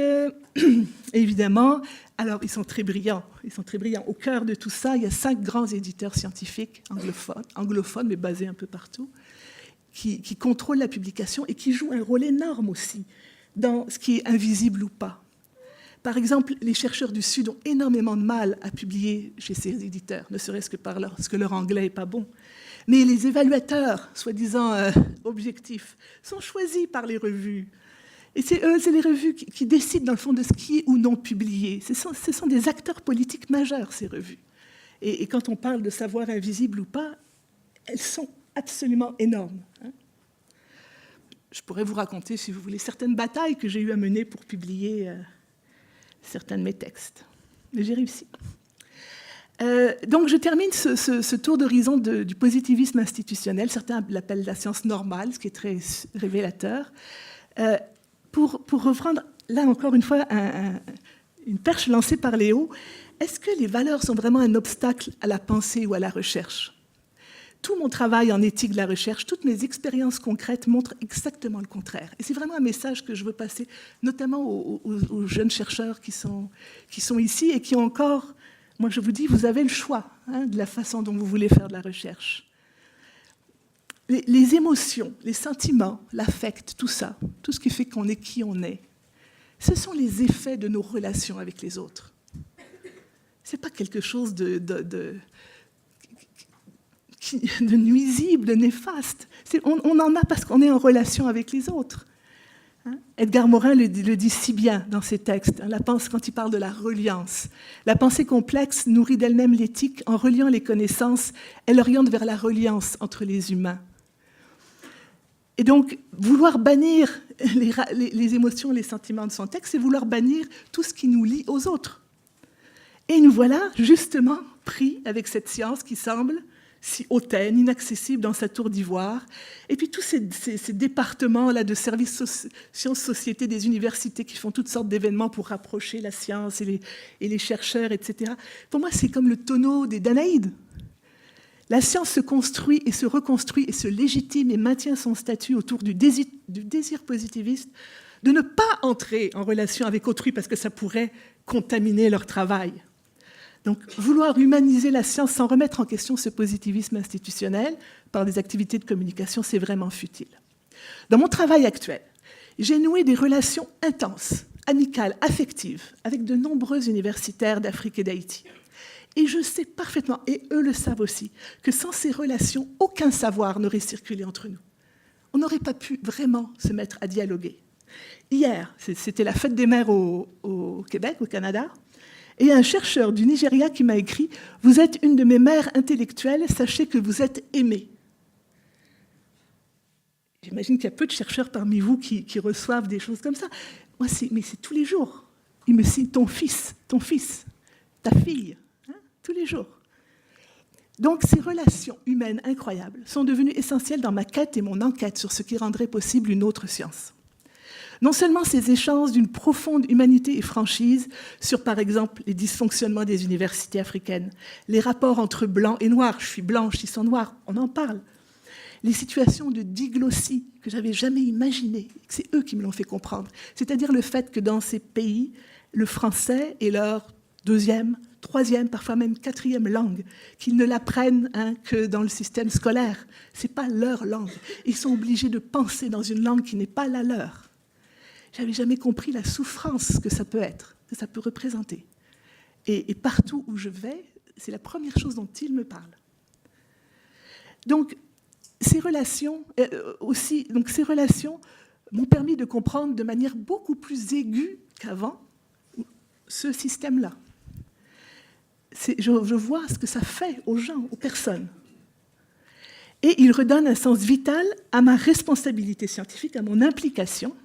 évidemment, alors ils sont très brillants. Ils sont très brillants. Au cœur de tout ça, il y a 5 grands éditeurs scientifiques anglophones, mais basés un peu partout, qui contrôlent la publication et qui jouent un rôle énorme aussi dans ce qui est invisible ou pas. Par exemple, les chercheurs du Sud ont énormément de mal à publier chez ces éditeurs, ne serait-ce que parce que leur anglais n'est pas bon. Mais les évaluateurs, soi-disant objectifs, sont choisis par les revues. Et c'est les revues qui décident, dans le fond, de ce qui est ou non publié. Ce sont des acteurs politiques majeurs, ces revues. Et quand on parle de savoir invisible ou pas, elles sont absolument énormes. Je pourrais vous raconter, si vous voulez, certaines batailles que j'ai eu à mener pour publier certains de mes textes. Mais j'ai réussi. Donc je termine ce tour d'horizon du positivisme institutionnel, certains l'appellent la science normale, ce qui est très révélateur, pour reprendre, là encore une fois, une perche lancée par Léo. Est-ce que les valeurs sont vraiment un obstacle à la pensée ou à la recherche? Tout mon travail en éthique de la recherche, toutes mes expériences concrètes montrent exactement le contraire. Et c'est vraiment un message que je veux passer, notamment aux jeunes chercheurs qui sont ici et qui ont encore... Moi, je vous dis, vous avez le choix de la façon dont vous voulez faire de la recherche. Les émotions, les sentiments, l'affect, tout ça, tout ce qui fait qu'on est qui on est, ce sont les effets de nos relations avec les autres. Ce n'est pas quelque chose de nuisible, de néfaste. On en a parce qu'on est en relation avec les autres. Edgar Morin le dit si bien dans ses textes, quand il parle de la reliance. La pensée complexe nourrit d'elle-même l'éthique. En reliant les connaissances, elle oriente vers la reliance entre les humains. Et donc, vouloir bannir les émotions, les sentiments de son texte, c'est vouloir bannir tout ce qui nous lie aux autres. Et nous voilà justement pris avec cette science qui semble si hautaine, inaccessible dans sa tour d'ivoire. Et puis tous ces départements-là de services sciences-société des universités qui font toutes sortes d'événements pour rapprocher la science et les chercheurs, etc. Pour moi, c'est comme le tonneau des Danaïdes. La science se construit et se reconstruit et se légitime et maintient son statut autour du désir positiviste de ne pas entrer en relation avec autrui parce que ça pourrait contaminer leur travail. Donc, vouloir humaniser la science sans remettre en question ce positivisme institutionnel par des activités de communication, c'est vraiment futile. Dans mon travail actuel, j'ai noué des relations intenses, amicales, affectives, avec de nombreux universitaires d'Afrique et d'Haïti. Et je sais parfaitement, et eux le savent aussi, que sans ces relations, aucun savoir n'aurait circulé entre nous. On n'aurait pas pu vraiment se mettre à dialoguer. Hier, c'était la fête des mères au Québec, au Canada, et un chercheur du Nigeria qui m'a écrit « Vous êtes une de mes mères intellectuelles, sachez que vous êtes aimée ». J'imagine qu'il y a peu de chercheurs parmi vous qui reçoivent des choses comme ça. Moi, mais c'est tous les jours. Il me cite ton fils, ta fille, tous les jours. Donc, ces relations humaines incroyables sont devenues essentielles dans ma quête et mon enquête sur ce qui rendrait possible une autre science. Non seulement ces échanges d'une profonde humanité et franchise sur, par exemple, les dysfonctionnements des universités africaines, les rapports entre blancs et noirs, je suis blanche, ils sont noirs, on en parle, les situations de diglossie que je n'avais jamais imaginées, c'est eux qui me l'ont fait comprendre, c'est-à-dire le fait que dans ces pays, le français est leur deuxième, troisième, parfois même quatrième langue, qu'ils ne l'apprennent que dans le système scolaire. Ce n'est pas leur langue. Ils sont obligés de penser dans une langue qui n'est pas la leur. Je n'avais jamais compris la souffrance que ça peut être, que ça peut représenter. Et partout où je vais, c'est la première chose dont ils me parlent. Donc, ces relations m'ont permis de comprendre de manière beaucoup plus aiguë qu'avant ce système-là. Je vois ce que ça fait aux gens, aux personnes. Et il redonne un sens vital à ma responsabilité scientifique, à mon implication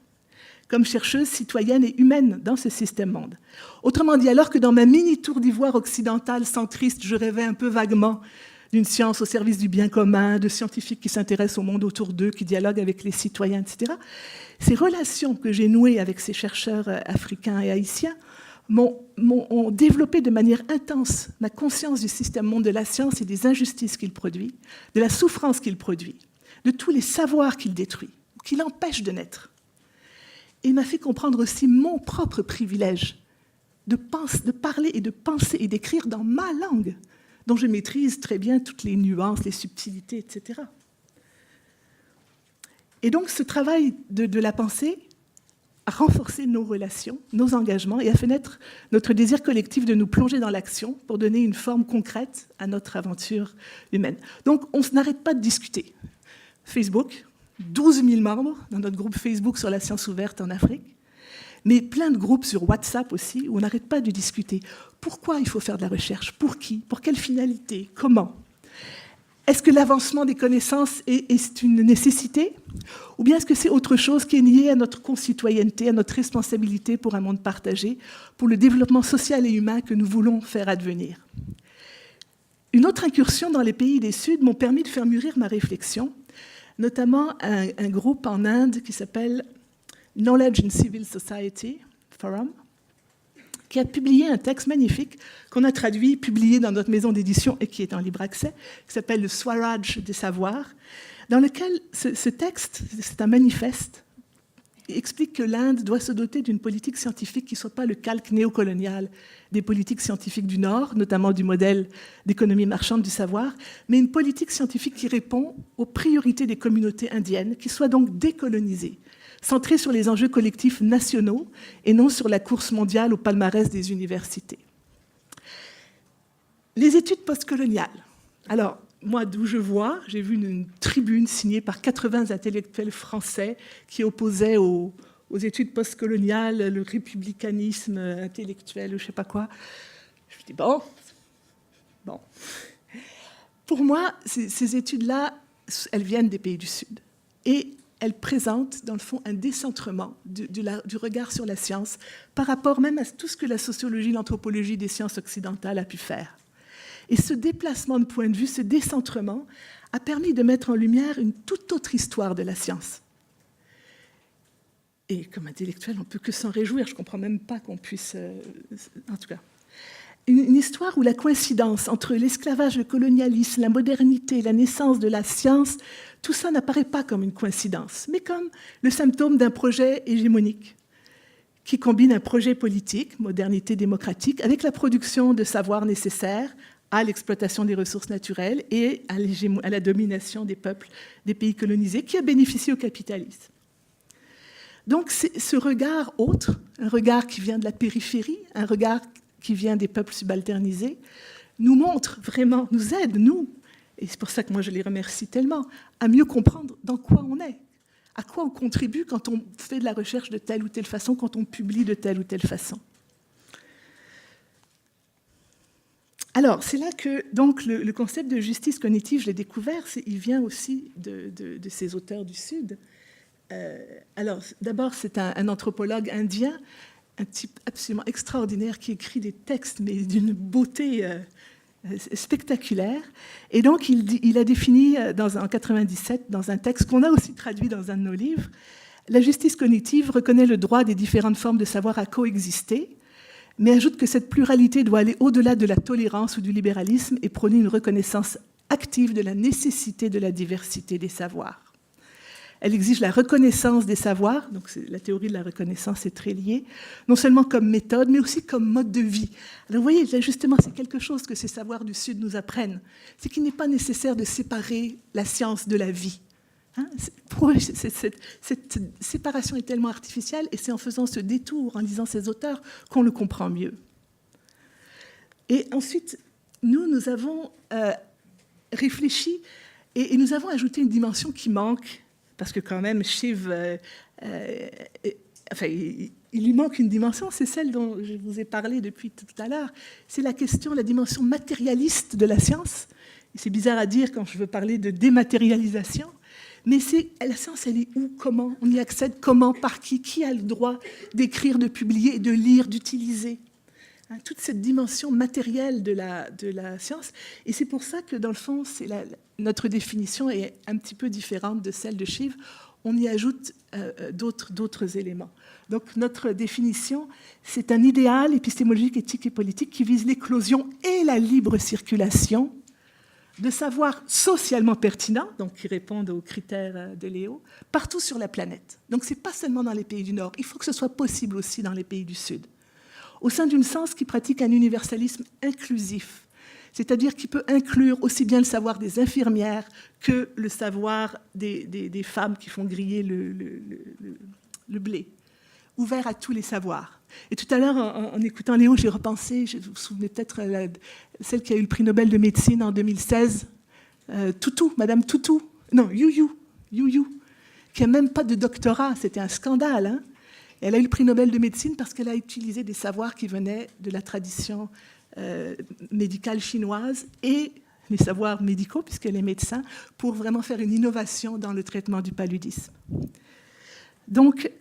comme chercheuse citoyenne et humaine dans ce système-monde. Autrement dit, alors que dans ma mini-tour d'ivoire occidentale centriste, je rêvais un peu vaguement d'une science au service du bien commun, de scientifiques qui s'intéressent au monde autour d'eux, qui dialoguent avec les citoyens, etc., ces relations que j'ai nouées avec ces chercheurs africains et haïtiens ont développé de manière intense ma conscience du système-monde de la science et des injustices qu'il produit, de la souffrance qu'il produit, de tous les savoirs qu'il détruit, qu'il empêche de naître. Et m'a fait comprendre aussi mon propre privilège de parler et de penser et d'écrire dans ma langue, dont je maîtrise très bien toutes les nuances, les subtilités, etc. Et donc ce travail de la pensée a renforcé nos relations, nos engagements, et a fait naître notre désir collectif de nous plonger dans l'action pour donner une forme concrète à notre aventure humaine. Donc on n'arrête pas de discuter. Facebook, 12 000 membres dans notre groupe Facebook sur la science ouverte en Afrique, mais plein de groupes sur WhatsApp aussi, où on n'arrête pas de discuter. Pourquoi il faut faire de la recherche? Pour qui? Pour quelle finalité? Comment? Est-ce que l'avancement des connaissances est une nécessité? Ou bien est-ce que c'est autre chose qui est lié à notre concitoyenneté, à notre responsabilité pour un monde partagé, pour le développement social et humain que nous voulons faire advenir? Une autre incursion dans les pays des Suds m'ont permis de faire mûrir ma réflexion, notamment un groupe en Inde qui s'appelle Knowledge in Civil Society Forum, qui a publié un texte magnifique qu'on a traduit, publié dans notre maison d'édition et qui est en libre accès, qui s'appelle « Le Swaraj des savoirs », dans lequel ce texte, c'est un manifeste, explique que l'Inde doit se doter d'une politique scientifique qui ne soit pas le calque néocolonial des politiques scientifiques du Nord, notamment du modèle d'économie marchande du savoir, mais une politique scientifique qui répond aux priorités des communautés indiennes, qui soit donc décolonisée, centrée sur les enjeux collectifs nationaux et non sur la course mondiale au palmarès des universités. Les études postcoloniales. Alors, moi, d'où je vois, j'ai vu une tribune signée par 80 intellectuels français qui opposaient aux études postcoloniales le républicanisme intellectuel, je ne sais pas quoi. Je me dis, bon. Pour moi, ces études-là, elles viennent des pays du Sud. Et elles présentent, dans le fond, un décentrement du regard sur la science par rapport même à tout ce que la sociologie, l'anthropologie des sciences occidentales a pu faire. Et ce déplacement de point de vue, ce décentrement, a permis de mettre en lumière une toute autre histoire de la science. Et comme intellectuel, on ne peut que s'en réjouir. Je ne comprends même pas qu'on puisse... en tout cas. Une histoire où la coïncidence entre l'esclavage, le colonialisme, la modernité, la naissance de la science, tout ça n'apparaît pas comme une coïncidence, mais comme le symptôme d'un projet hégémonique qui combine un projet politique, modernité démocratique, avec la production de savoirs nécessaires à l'exploitation des ressources naturelles et à la domination des peuples des pays colonisés, qui a bénéficié au capitalisme. Donc ce regard autre, un regard qui vient de la périphérie, un regard qui vient des peuples subalternisés, nous montre vraiment, nous aide, nous, et c'est pour ça que moi je les remercie tellement, à mieux comprendre dans quoi on est, à quoi on contribue quand on fait de la recherche de telle ou telle façon, quand on publie de telle ou telle façon. Alors, c'est là que donc, le concept de justice cognitive, je l'ai découvert, il vient aussi de ces auteurs du Sud. Alors, d'abord, c'est un anthropologue indien, un type absolument extraordinaire qui écrit des textes, mais d'une beauté spectaculaire. Et donc, il a défini en 1997, dans un texte qu'on a aussi traduit dans un de nos livres, la justice cognitive reconnaît le droit des différentes formes de savoir à coexister, mais ajoute que cette pluralité doit aller au-delà de la tolérance ou du libéralisme et prôner une reconnaissance active de la nécessité de la diversité des savoirs. Elle exige la reconnaissance des savoirs, donc la théorie de la reconnaissance est très liée, non seulement comme méthode, mais aussi comme mode de vie. Alors vous voyez, là, justement, c'est quelque chose que ces savoirs du Sud nous apprennent, c'est qu'il n'est pas nécessaire de séparer la science de la vie. Pour eux, cette séparation est tellement artificielle, et c'est en faisant ce détour, en lisant ces auteurs, qu'on le comprend mieux. Et ensuite, nous avons réfléchi, et nous avons ajouté une dimension qui manque, parce que quand même, Shiv, il lui manque une dimension, c'est celle dont je vous ai parlé depuis tout à l'heure, c'est la dimension matérialiste de la science, C'est bizarre à dire quand je veux parler de dématérialisation, mais la science, elle est où, comment, on y accède, comment, par qui a le droit d'écrire, de publier, de lire, d'utiliser. Toute cette dimension matérielle de la science. Et c'est pour ça que, dans le fond, notre définition est un petit peu différente de celle de Shiv. On y ajoute d'autres éléments. Donc, notre définition, c'est un idéal épistémologique, éthique et politique qui vise l'éclosion et la libre circulation de savoirs socialement pertinents, donc qui répondent aux critères de Léo, partout sur la planète. Donc, ce n'est pas seulement dans les pays du Nord. Il faut que ce soit possible aussi dans les pays du Sud. Au sein d'une science qui pratique un universalisme inclusif, c'est-à-dire qui peut inclure aussi bien le savoir des infirmières que le savoir des femmes qui font griller le blé, ouvert à tous les savoirs. Et tout à l'heure, en écoutant Léo, j'ai repensé, vous vous souvenez peut-être, celle qui a eu le prix Nobel de médecine en 2016, Toutou, Madame Toutou, non, You, qui n'a même pas de doctorat, c'était un scandale, hein. Elle a eu le prix Nobel de médecine parce qu'elle a utilisé des savoirs qui venaient de la tradition médicale chinoise et les savoirs médicaux, puisqu'elle est médecin, pour vraiment faire une innovation dans le traitement du paludisme. Donc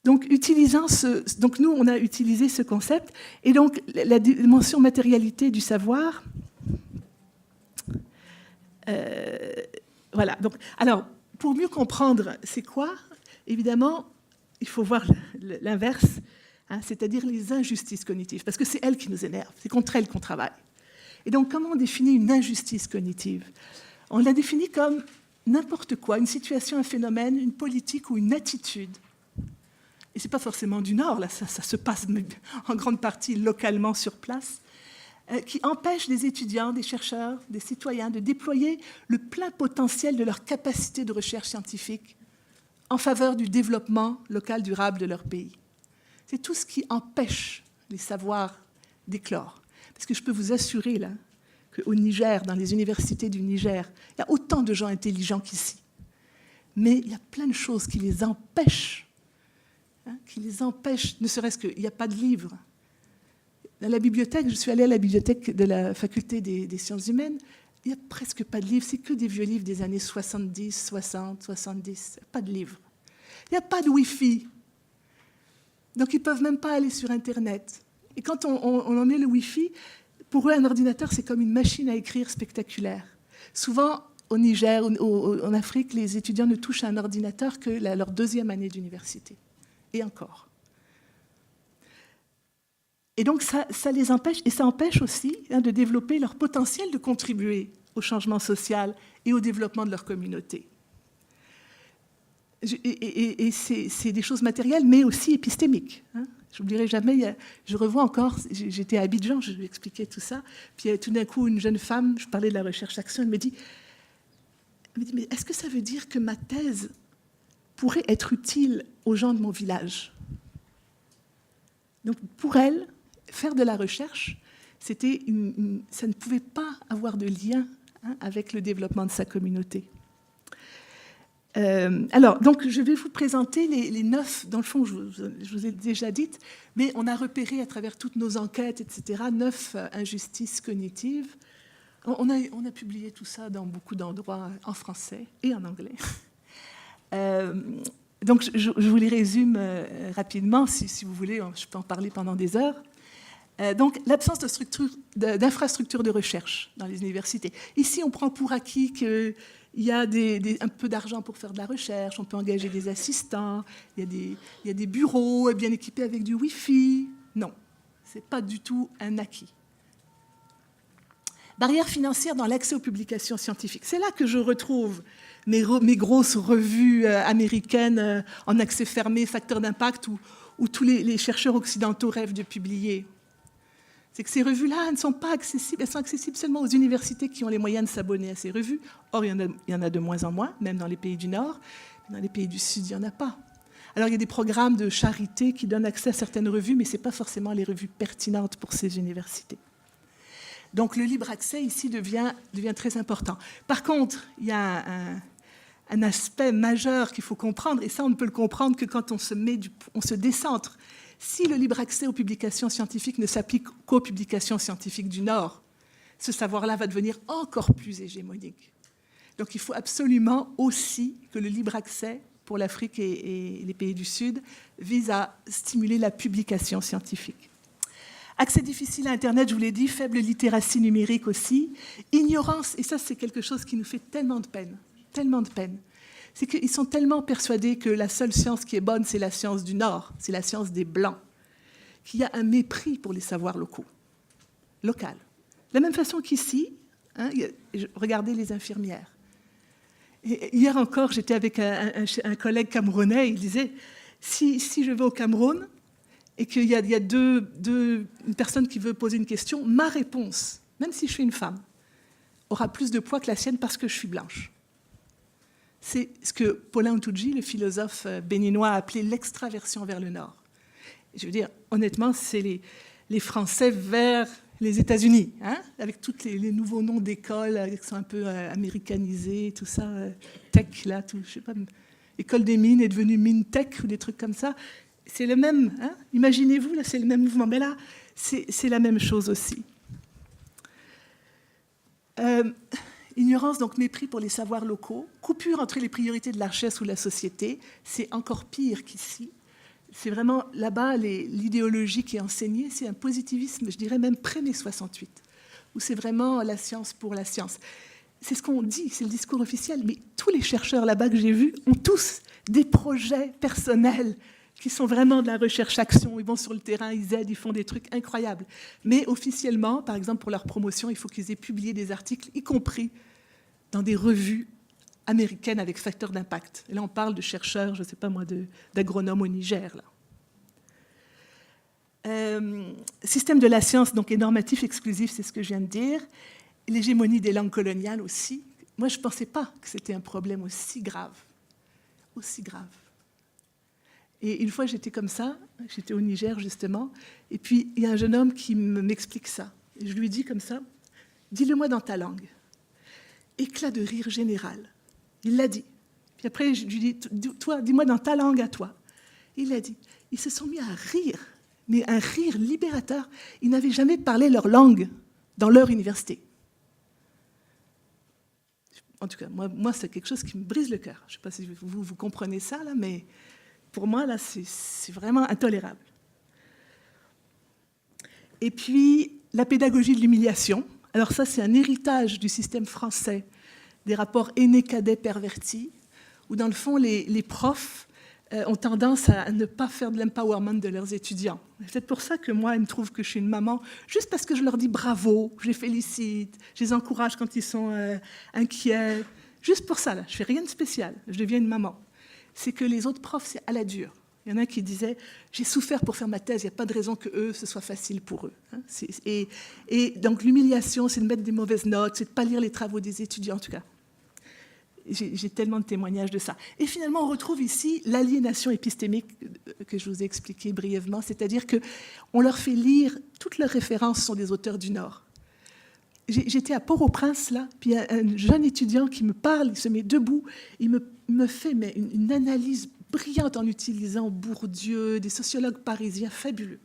nous, on a utilisé ce concept. Et donc, la dimension matérialité du savoir... voilà. Donc, alors... Pour mieux comprendre c'est quoi, évidemment, il faut voir l'inverse, hein, c'est-à-dire les injustices cognitives, parce que c'est elles qui nous énervent, c'est contre elles qu'on travaille. Et donc, comment on définit une injustice cognitive? On la définit comme n'importe quoi, une situation, un phénomène, une politique ou une attitude. Et ce n'est pas forcément du Nord, là, ça se passe en grande partie localement sur place, qui empêchent les étudiants, des chercheurs, des citoyens de déployer le plein potentiel de leur capacité de recherche scientifique en faveur du développement local durable de leur pays. C'est tout ce qui empêche les savoirs d'éclore. Parce que je peux vous assurer là, qu'au Niger, dans les universités du Niger, il y a autant de gens intelligents qu'ici. Mais il y a plein de choses qui les empêchent, ne serait-ce qu'il n'y a pas de livres. Dans la bibliothèque, je suis allée à la bibliothèque de la faculté des sciences humaines, il n'y a presque pas de livres, c'est que des vieux livres des années 70, 60, 70, pas de livres. Il n'y a pas de Wi-Fi. Donc ils ne peuvent même pas aller sur Internet. Et quand on en met le Wi-Fi, pour eux, un ordinateur, c'est comme une machine à écrire spectaculaire. Souvent, au Niger, en Afrique, les étudiants ne touchent à un ordinateur que leur deuxième année d'université. Et encore. Et donc, ça les empêche, et ça empêche aussi de développer leur potentiel de contribuer au changement social et au développement de leur communauté. Et c'est des choses matérielles, mais aussi épistémiques. Je n'oublierai jamais, je revois encore, j'étais à Abidjan, je lui expliquais tout ça, puis tout d'un coup, une jeune femme, je parlais de la recherche-action, elle me dit, mais est-ce que ça veut dire que ma thèse pourrait être utile aux gens de mon village? Donc, pour elle, faire de la recherche, ça ne pouvait pas avoir de lien avec le développement de sa communauté. Alors, donc, je vais vous présenter les 9, dans le fond, je vous ai déjà dites, mais on a repéré à travers toutes nos enquêtes, etc., 9 injustices cognitives. On a publié tout ça dans beaucoup d'endroits en français et en anglais. Donc, je vous les résume rapidement, si vous voulez, je peux en parler pendant des heures. Donc, l'absence d'infrastructures de recherche dans les universités. Ici, on prend pour acquis qu'il y a un peu d'argent pour faire de la recherche, on peut engager des assistants, il y a des bureaux bien équipés avec du Wi-Fi. Non, ce n'est pas du tout un acquis. Barrières financières dans l'accès aux publications scientifiques. C'est là que je retrouve mes grosses revues américaines en accès fermé, facteurs d'impact, où tous les chercheurs occidentaux rêvent de publier. C'est que ces revues-là ne sont pas accessibles, elles sont accessibles seulement aux universités qui ont les moyens de s'abonner à ces revues. Or, il y en a de moins en moins, même dans les pays du Nord. Mais dans les pays du Sud, il n'y en a pas. Alors, il y a des programmes de charité qui donnent accès à certaines revues, mais ce n'est pas forcément les revues pertinentes pour ces universités. Donc, le libre accès, ici, devient très important. Par contre, il y a un aspect majeur qu'il faut comprendre, et ça, on ne peut le comprendre que quand on se décentre. Si le libre accès aux publications scientifiques ne s'applique qu'aux publications scientifiques du Nord, ce savoir-là va devenir encore plus hégémonique. Donc il faut absolument aussi que le libre accès pour l'Afrique et les pays du Sud vise à stimuler la publication scientifique. Accès difficile à Internet, je vous l'ai dit, faible littératie numérique aussi, ignorance, et ça c'est quelque chose qui nous fait tellement de peine, c'est qu'ils sont tellement persuadés que la seule science qui est bonne, c'est la science du Nord, c'est la science des Blancs, qu'il y a un mépris pour les savoirs locaux. De la même façon qu'ici, hein, regardez les infirmières. Et hier encore, j'étais avec un collègue camerounais, il disait, si je vais au Cameroun et qu'il y a une personne qui veut poser une question, ma réponse, même si je suis une femme, aura plus de poids que la sienne parce que je suis blanche. C'est ce que Paulin Oudjouji, le philosophe béninois, a appelé l'extraversion vers le Nord. Je veux dire, honnêtement, c'est les Français vers les États-Unis, hein, avec tous les nouveaux noms d'écoles qui sont un peu américanisés, tout ça, tech, là, tout, je sais pas, école des mines est devenue mine tech ou des trucs comme ça. C'est le même, hein, imaginez-vous, là, c'est le même mouvement. Mais là, c'est la même chose aussi. Ignorance, donc mépris pour les savoirs locaux, coupure entre les priorités de la recherche ou la société, c'est encore pire qu'ici. C'est vraiment, là-bas, l'idéologie qui est enseignée, c'est un positivisme, je dirais même pré-mai 68, où c'est vraiment la science pour la science. C'est ce qu'on dit, c'est le discours officiel, mais tous les chercheurs là-bas que j'ai vus ont tous des projets personnels qui sont vraiment de la recherche-action. Ils vont sur le terrain, ils aident, ils font des trucs incroyables. Mais officiellement, par exemple, pour leur promotion, il faut qu'ils aient publié des articles, y compris dans des revues américaines avec facteur d'impact. Et là, on parle de chercheurs, je ne sais pas moi, d'agronomes au Niger. Là. Système de la science, donc, est normatif, exclusif, c'est ce que je viens de dire. L'hégémonie des langues coloniales aussi. Moi, je ne pensais pas que c'était un problème aussi grave. Aussi grave. Et une fois, j'étais comme ça, j'étais au Niger, justement, et puis il y a un jeune homme qui m'explique ça. Et je lui dis comme ça, dis-le-moi dans ta langue. Éclat de rire général. Il l'a dit. Puis après, je lui dis, toi, dis-moi dans ta langue à toi. Il l'a dit. Ils se sont mis à rire, mais un rire libérateur. Ils n'avaient jamais parlé leur langue dans leur université. En tout cas, moi c'est quelque chose qui me brise le cœur. Je ne sais pas si vous comprenez ça, là, mais pour moi, là, c'est vraiment intolérable. Et puis, la pédagogie de l'humiliation. Alors ça, c'est un héritage du système français, des rapports aînés-cadets pervertis, où dans le fond, les profs ont tendance à ne pas faire de l'empowerment de leurs étudiants. C'est peut-être pour ça que moi, ils me trouvent que je suis une maman, juste parce que je leur dis bravo, je les félicite, je les encourage quand ils sont inquiets. Juste pour ça, là, je ne fais rien de spécial, je deviens une maman. C'est que les autres profs, c'est à la dure. Il y en a qui disaient « j'ai souffert pour faire ma thèse, il n'y a pas de raison que eux, ce soit facile pour eux. » Et donc l'humiliation, c'est de mettre des mauvaises notes, c'est de ne pas lire les travaux des étudiants, en tout cas. J'ai tellement de témoignages de ça. Et finalement, on retrouve ici l'aliénation épistémique que je vous ai expliqué brièvement, c'est-à-dire qu'on leur fait lire, toutes leurs références sont des auteurs du Nord. J'étais à Port-au-Prince, là, puis un jeune étudiant qui me parle, il se met debout, il me fait une analyse brillante en utilisant Bourdieu, des sociologues parisiens fabuleux.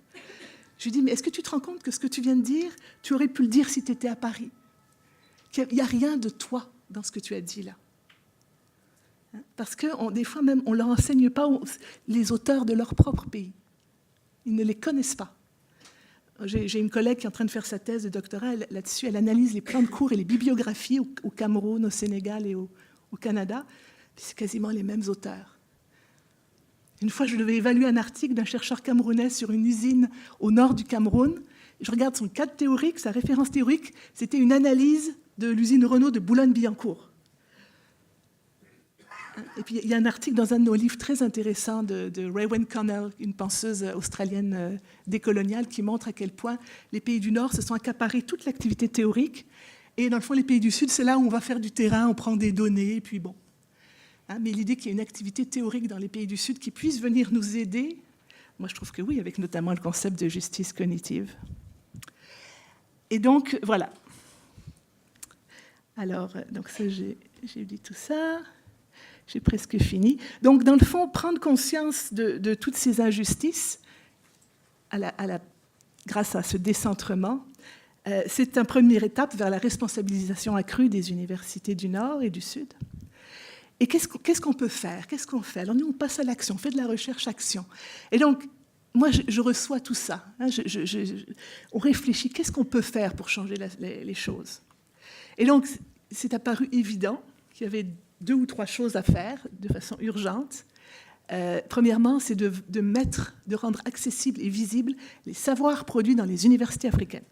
Je lui dis, mais est-ce que tu te rends compte que ce que tu viens de dire, tu aurais pu le dire si tu étais à Paris? Qu'il n'y a rien de toi dans ce que tu as dit là. Parce que des fois même, on ne leur enseigne pas les auteurs de leur propre pays. Ils ne les connaissent pas. J'ai une collègue qui est en train de faire sa thèse de doctorat là-dessus. Elle analyse les plans de cours et les bibliographies au Cameroun, au Sénégal et au Canada. C'est quasiment les mêmes auteurs. Une fois, je devais évaluer un article d'un chercheur camerounais sur une usine au nord du Cameroun. Je regarde son cadre théorique, sa référence théorique. C'était une analyse de l'usine Renault de Boulogne-Billancourt. Et puis, il y a un article dans un de nos livres très intéressants de Raewyn Connell, une penseuse australienne décoloniale, qui montre à quel point les pays du Nord se sont accaparés toute l'activité théorique. Et dans le fond, les pays du Sud, c'est là où on va faire du terrain, on prend des données, et puis bon. Mais l'idée qu'il y ait une activité théorique dans les pays du Sud qui puisse venir nous aider, moi je trouve que oui, avec notamment le concept de justice cognitive. Et donc, voilà. Alors, donc ça, j'ai dit tout ça. J'ai presque fini. Donc, dans le fond, prendre conscience de toutes ces injustices grâce à ce décentrement, c'est une première étape vers la responsabilisation accrue des universités du Nord et du Sud. Et qu'est-ce qu'on peut faire? Qu'est-ce qu'on fait? Alors nous, on passe à l'action, on fait de la recherche-action. Et donc, moi, je reçois tout ça. Hein, on réfléchit, qu'est-ce qu'on peut faire pour changer les choses? Et donc, c'est apparu évident qu'il y avait 2 ou 3 choses à faire de façon urgente. Premièrement, c'est de rendre accessibles et visibles les savoirs produits dans les universités africaines,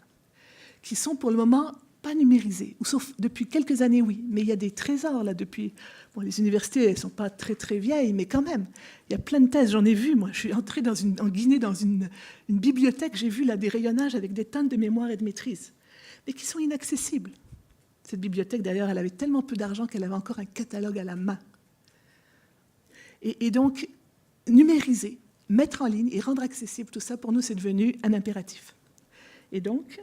qui sont pour le moment pas numérisés, ou sauf depuis quelques années, oui, mais il y a des trésors là depuis. Bon, les universités, elles ne sont pas très très vieilles, mais quand même, il y a plein de thèses. J'en ai vu, moi, je suis entrée en Guinée dans une bibliothèque, j'ai vu là des rayonnages avec des tonnes de mémoire et de maîtrise, mais qui sont inaccessibles. Cette bibliothèque, d'ailleurs, elle avait tellement peu d'argent qu'elle avait encore un catalogue à la main. Et donc, numériser, mettre en ligne et rendre accessible tout ça, pour nous, c'est devenu un impératif. Et donc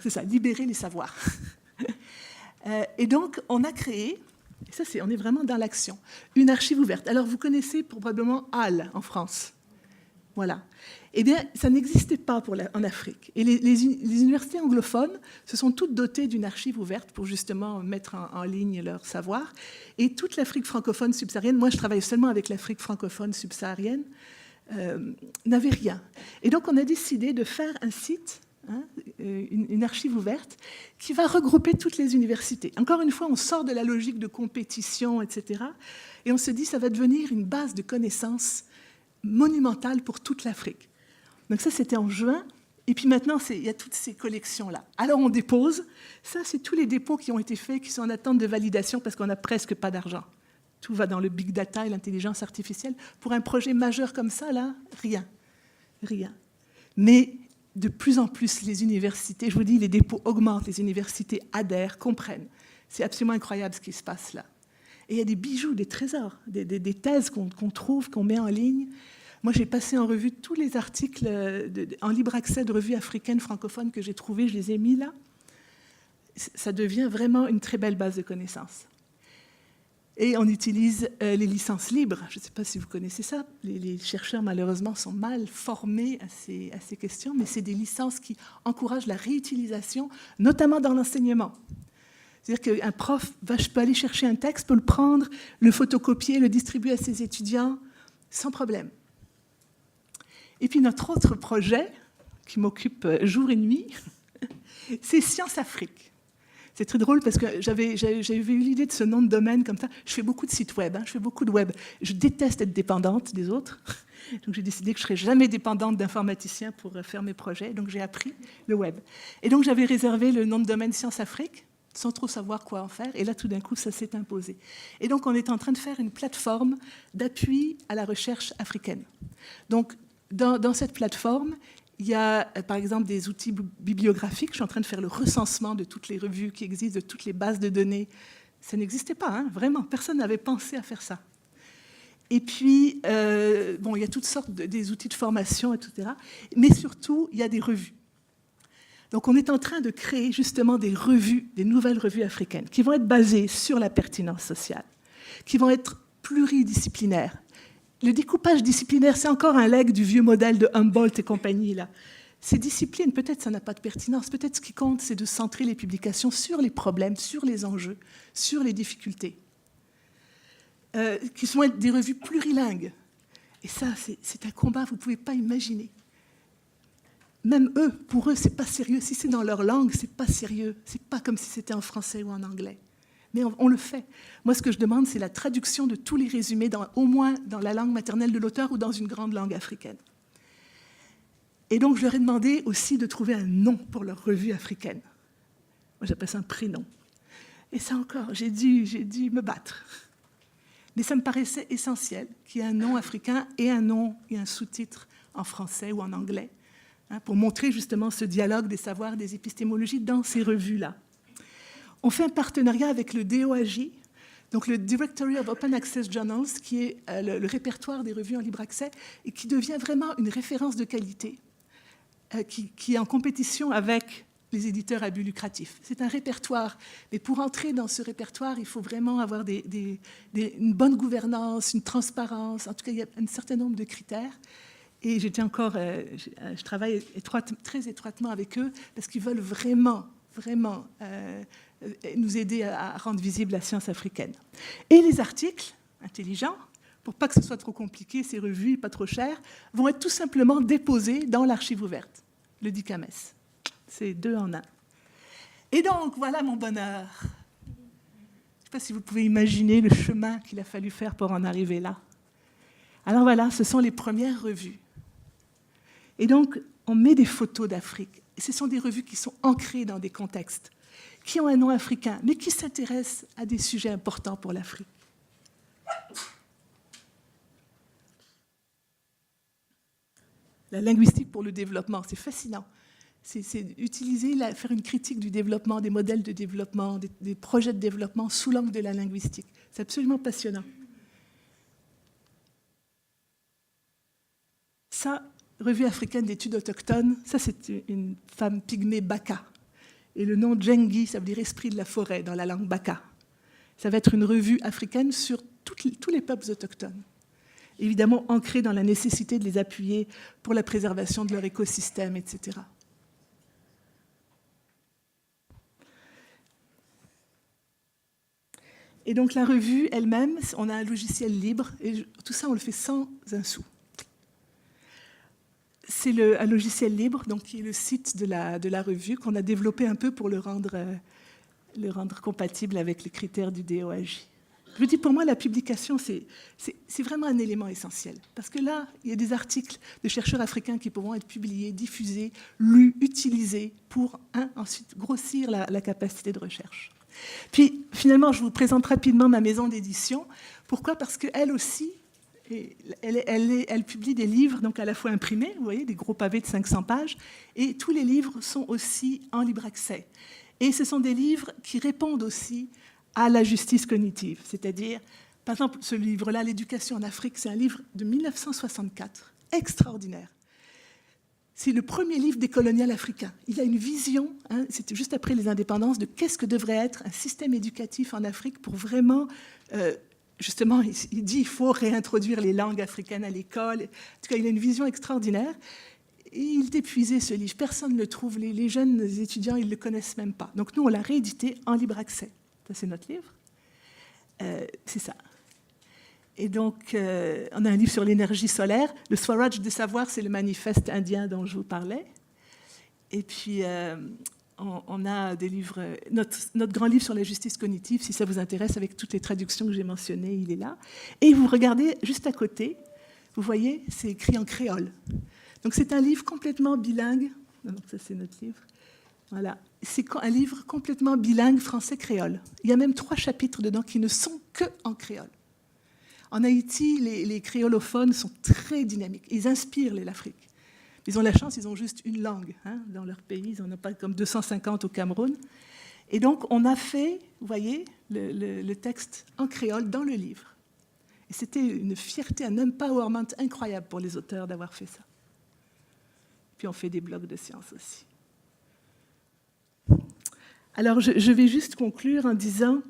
c'est ça, libérer les savoirs. Et donc, on a créé, et ça, on est vraiment dans l'action, une archive ouverte. Alors, vous connaissez probablement HAL en France. Voilà. Eh bien, ça n'existait pas en Afrique. Et les universités anglophones se sont toutes dotées d'une archive ouverte pour justement mettre en ligne leur savoir. Et toute l'Afrique francophone subsaharienne, moi je travaille seulement avec l'Afrique francophone subsaharienne, n'avait rien. Et donc on a décidé de faire un site, une archive ouverte, qui va regrouper toutes les universités. Encore une fois, on sort de la logique de compétition, etc. Et on se dit, ça va devenir une base de connaissances monumentale pour toute l'Afrique. Donc ça, c'était en juin. Et puis maintenant, il y a toutes ces collections-là. Alors on dépose. Ça, c'est tous les dépôts qui ont été faits, qui sont en attente de validation parce qu'on n'a presque pas d'argent. Tout va dans le big data et l'intelligence artificielle. Pour un projet majeur comme ça, là, rien. Rien. Mais de plus en plus, les universités, je vous dis, les dépôts augmentent, les universités adhèrent, comprennent. C'est absolument incroyable ce qui se passe là. Et il y a des bijoux, des trésors, des thèses qu'on trouve, qu'on met en ligne. Moi, j'ai passé en revue tous les articles en libre accès de revues africaines francophones que j'ai trouvés, je les ai mis là. Ça devient vraiment une très belle base de connaissances. Et on utilise les licences libres. Je ne sais pas si vous connaissez ça. Les chercheurs, malheureusement, sont mal formés à ces questions, mais c'est des licences qui encouragent la réutilisation, notamment dans l'enseignement. C'est-à-dire qu'un prof peut aller chercher un texte, peut le prendre, le photocopier, le distribuer à ses étudiants, sans problème. Et puis notre autre projet, qui m'occupe jour et nuit, c'est Science Afrique. C'est très drôle parce que j'avais eu l'idée de ce nom de domaine comme ça. Je fais beaucoup de sites web, je fais beaucoup de web. Je déteste être dépendante des autres. Donc j'ai décidé que je ne serais jamais dépendante d'informaticiens pour faire mes projets. Donc j'ai appris le web. Et donc j'avais réservé le nom de domaine Science Afrique, sans trop savoir quoi en faire. Et là, tout d'un coup, ça s'est imposé. Et donc, on est en train de faire une plateforme d'appui à la recherche africaine. Donc, dans cette plateforme, il y a, par exemple, des outils bibliographiques. Je suis en train de faire le recensement de toutes les revues qui existent, de toutes les bases de données. Ça n'existait pas, vraiment. Personne n'avait pensé à faire ça. Et puis, il y a toutes sortes des outils de formation, etc. Mais surtout, il y a des revues. Donc, on est en train de créer justement des revues, des nouvelles revues africaines, qui vont être basées sur la pertinence sociale, qui vont être pluridisciplinaires. Le découpage disciplinaire, c'est encore un legs du vieux modèle de Humboldt et compagnie, là. Ces disciplines, peut-être ça n'a pas de pertinence, peut-être ce qui compte, c'est de centrer les publications sur les problèmes, sur les enjeux, sur les difficultés, qui vont être des revues plurilingues. Et ça, c'est un combat, vous ne pouvez pas imaginer. Même eux, pour eux, c'est pas sérieux. Si c'est dans leur langue, c'est pas sérieux. C'est pas comme si c'était en français ou en anglais. Mais on le fait. Moi, ce que je demande, c'est la traduction de tous les résumés, au moins dans la langue maternelle de l'auteur ou dans une grande langue africaine. Et donc, je leur ai demandé aussi de trouver un nom pour leur revue africaine. Moi, j'appelle ça un prénom. Et ça encore, j'ai dû me battre. Mais ça me paraissait essentiel qu'il y ait un nom africain et un sous-titre en français ou en anglais, pour montrer justement ce dialogue des savoirs, des épistémologies dans ces revues-là. On fait un partenariat avec le DOAJ, donc le Directory of Open Access Journals, qui est le répertoire des revues en libre accès et qui devient vraiment une référence de qualité, qui est en compétition avec les éditeurs à but lucratif. C'est un répertoire, mais pour entrer dans ce répertoire, il faut vraiment avoir une bonne gouvernance, une transparence. En tout cas, il y a un certain nombre de critères. Et je travaille très étroitement avec eux parce qu'ils veulent vraiment nous aider à rendre visible la science africaine. Et les articles intelligents, pour pas que ce soit trop compliqué, ces revues, pas trop chères, vont être tout simplement déposés dans l'archive ouverte, le DICAMES. C'est 2 en 1. Et donc, voilà mon bonheur. Je ne sais pas si vous pouvez imaginer le chemin qu'il a fallu faire pour en arriver là. Alors voilà, ce sont les premières revues. Et donc, on met des photos d'Afrique. Et ce sont des revues qui sont ancrées dans des contextes, qui ont un nom africain, mais qui s'intéressent à des sujets importants pour l'Afrique. La linguistique pour le développement, c'est fascinant. C'est utiliser, faire une critique du développement, des modèles de développement, des projets de développement sous l'angle de la linguistique. C'est absolument passionnant. Ça, Revue africaine d'études autochtones, ça c'est une femme pygmée Baka. Et le nom Djengi, ça veut dire esprit de la forêt dans la langue Baka. Ça va être une revue africaine sur tous les peuples autochtones. Évidemment ancrés dans la nécessité de les appuyer pour la préservation de leur écosystème, etc. Et donc la revue elle-même, on a un logiciel libre, et tout ça on le fait sans un sou. C'est un logiciel libre, donc, qui est le site de la revue, qu'on a développé un peu pour le rendre compatible avec les critères du DOAJ. Je vous dis, pour moi, la publication, c'est vraiment un élément essentiel. Parce que là, il y a des articles de chercheurs africains qui pourront être publiés, diffusés, lus, utilisés pour, ensuite, grossir la capacité de recherche. Puis, finalement, je vous présente rapidement ma maison d'édition. Pourquoi ? Parce qu'elle aussi, elle publie des livres, donc à la fois imprimés, vous voyez, des gros pavés de 500 pages, et tous les livres sont aussi en libre accès. Et ce sont des livres qui répondent aussi à la justice cognitive. C'est-à-dire, par exemple, ce livre-là, L'éducation en Afrique, c'est un livre de 1964, extraordinaire. C'est le premier livre décolonial africain. Il a une vision, c'était juste après les indépendances, de qu'est-ce que devrait être un système éducatif en Afrique pour vraiment, justement, il dit qu'il faut réintroduire les langues africaines à l'école. En tout cas, il a une vision extraordinaire. Et il est épuisé, ce livre. Personne ne le trouve. Les jeunes étudiants, ils ne le connaissent même pas. Donc nous, on l'a réédité en libre accès. Ça, c'est notre livre. C'est ça. Et donc, on a un livre sur l'énergie solaire. Le Swaraj de savoir, c'est le manifeste indien dont je vous parlais. Et puis, on a des livres... Notre grand livre sur la justice cognitive, si ça vous intéresse, avec toutes les traductions que j'ai mentionnées, il est là. Et vous regardez juste à côté, vous voyez, c'est écrit en créole. Donc, c'est un livre complètement bilingue. Non, ça, c'est notre livre. Voilà. C'est un livre complètement bilingue français-créole. Il y a même 3 chapitres dedans qui ne sont que en créole. En Haïti, les créolophones sont très dynamiques. Ils inspirent l'Afrique. Ils ont la chance, ils ont juste une langue dans leur pays. Ils n'en ont pas comme 250 au Cameroun. Et donc, on a fait, vous voyez, le texte en créole dans le livre. Et c'était une fierté, un empowerment incroyable pour les auteurs d'avoir fait ça. Puis on fait des blogs de sciences aussi. Alors, je vais juste conclure en disant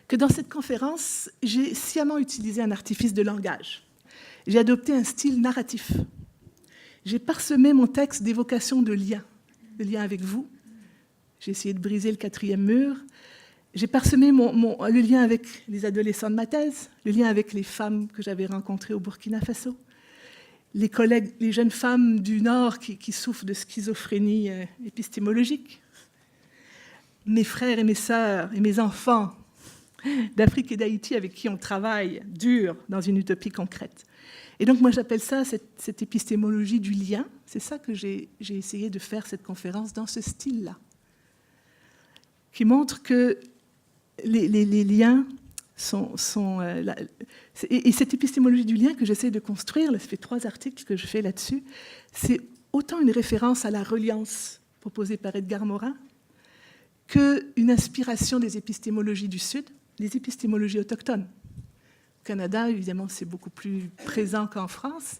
que dans cette conférence, j'ai sciemment utilisé un artifice de langage. J'ai adopté un style narratif. J'ai parsemé mon texte d'évocation de liens avec vous. J'ai essayé de briser le 4e mur. J'ai parsemé le lien avec les adolescents de ma thèse, le lien avec les femmes que j'avais rencontrées au Burkina Faso, les collègues, les jeunes femmes du Nord qui souffrent de schizophrénie épistémologique, mes frères et mes sœurs et mes enfants d'Afrique et d'Haïti avec qui on travaille dur dans une utopie concrète. Et donc moi j'appelle ça cette épistémologie du lien. C'est ça que j'ai essayé de faire cette conférence dans ce style-là, qui montre que les liens sont et cette épistémologie du lien que j'essaie de construire, là, ça fait 3 articles que je fais là-dessus, c'est autant une référence à la reliance proposée par Edgar Morin qu'une inspiration des épistémologies du Sud, les épistémologies autochtones. Au Canada, évidemment, c'est beaucoup plus présent qu'en France,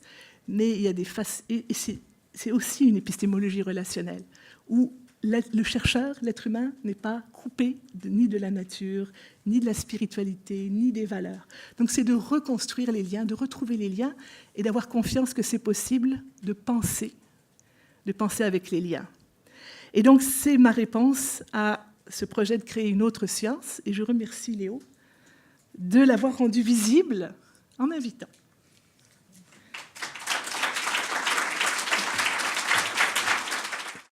mais il y a des et c'est aussi une épistémologie relationnelle. où le chercheur, l'être humain, n'est pas coupé ni de la nature, ni de la spiritualité, ni des valeurs. Donc c'est de reconstruire les liens, de retrouver les liens et d'avoir confiance que c'est possible de penser avec les liens. Et donc c'est ma réponse à ce projet de créer une autre science, et je remercie Léo de l'avoir rendu visible en m'invitant.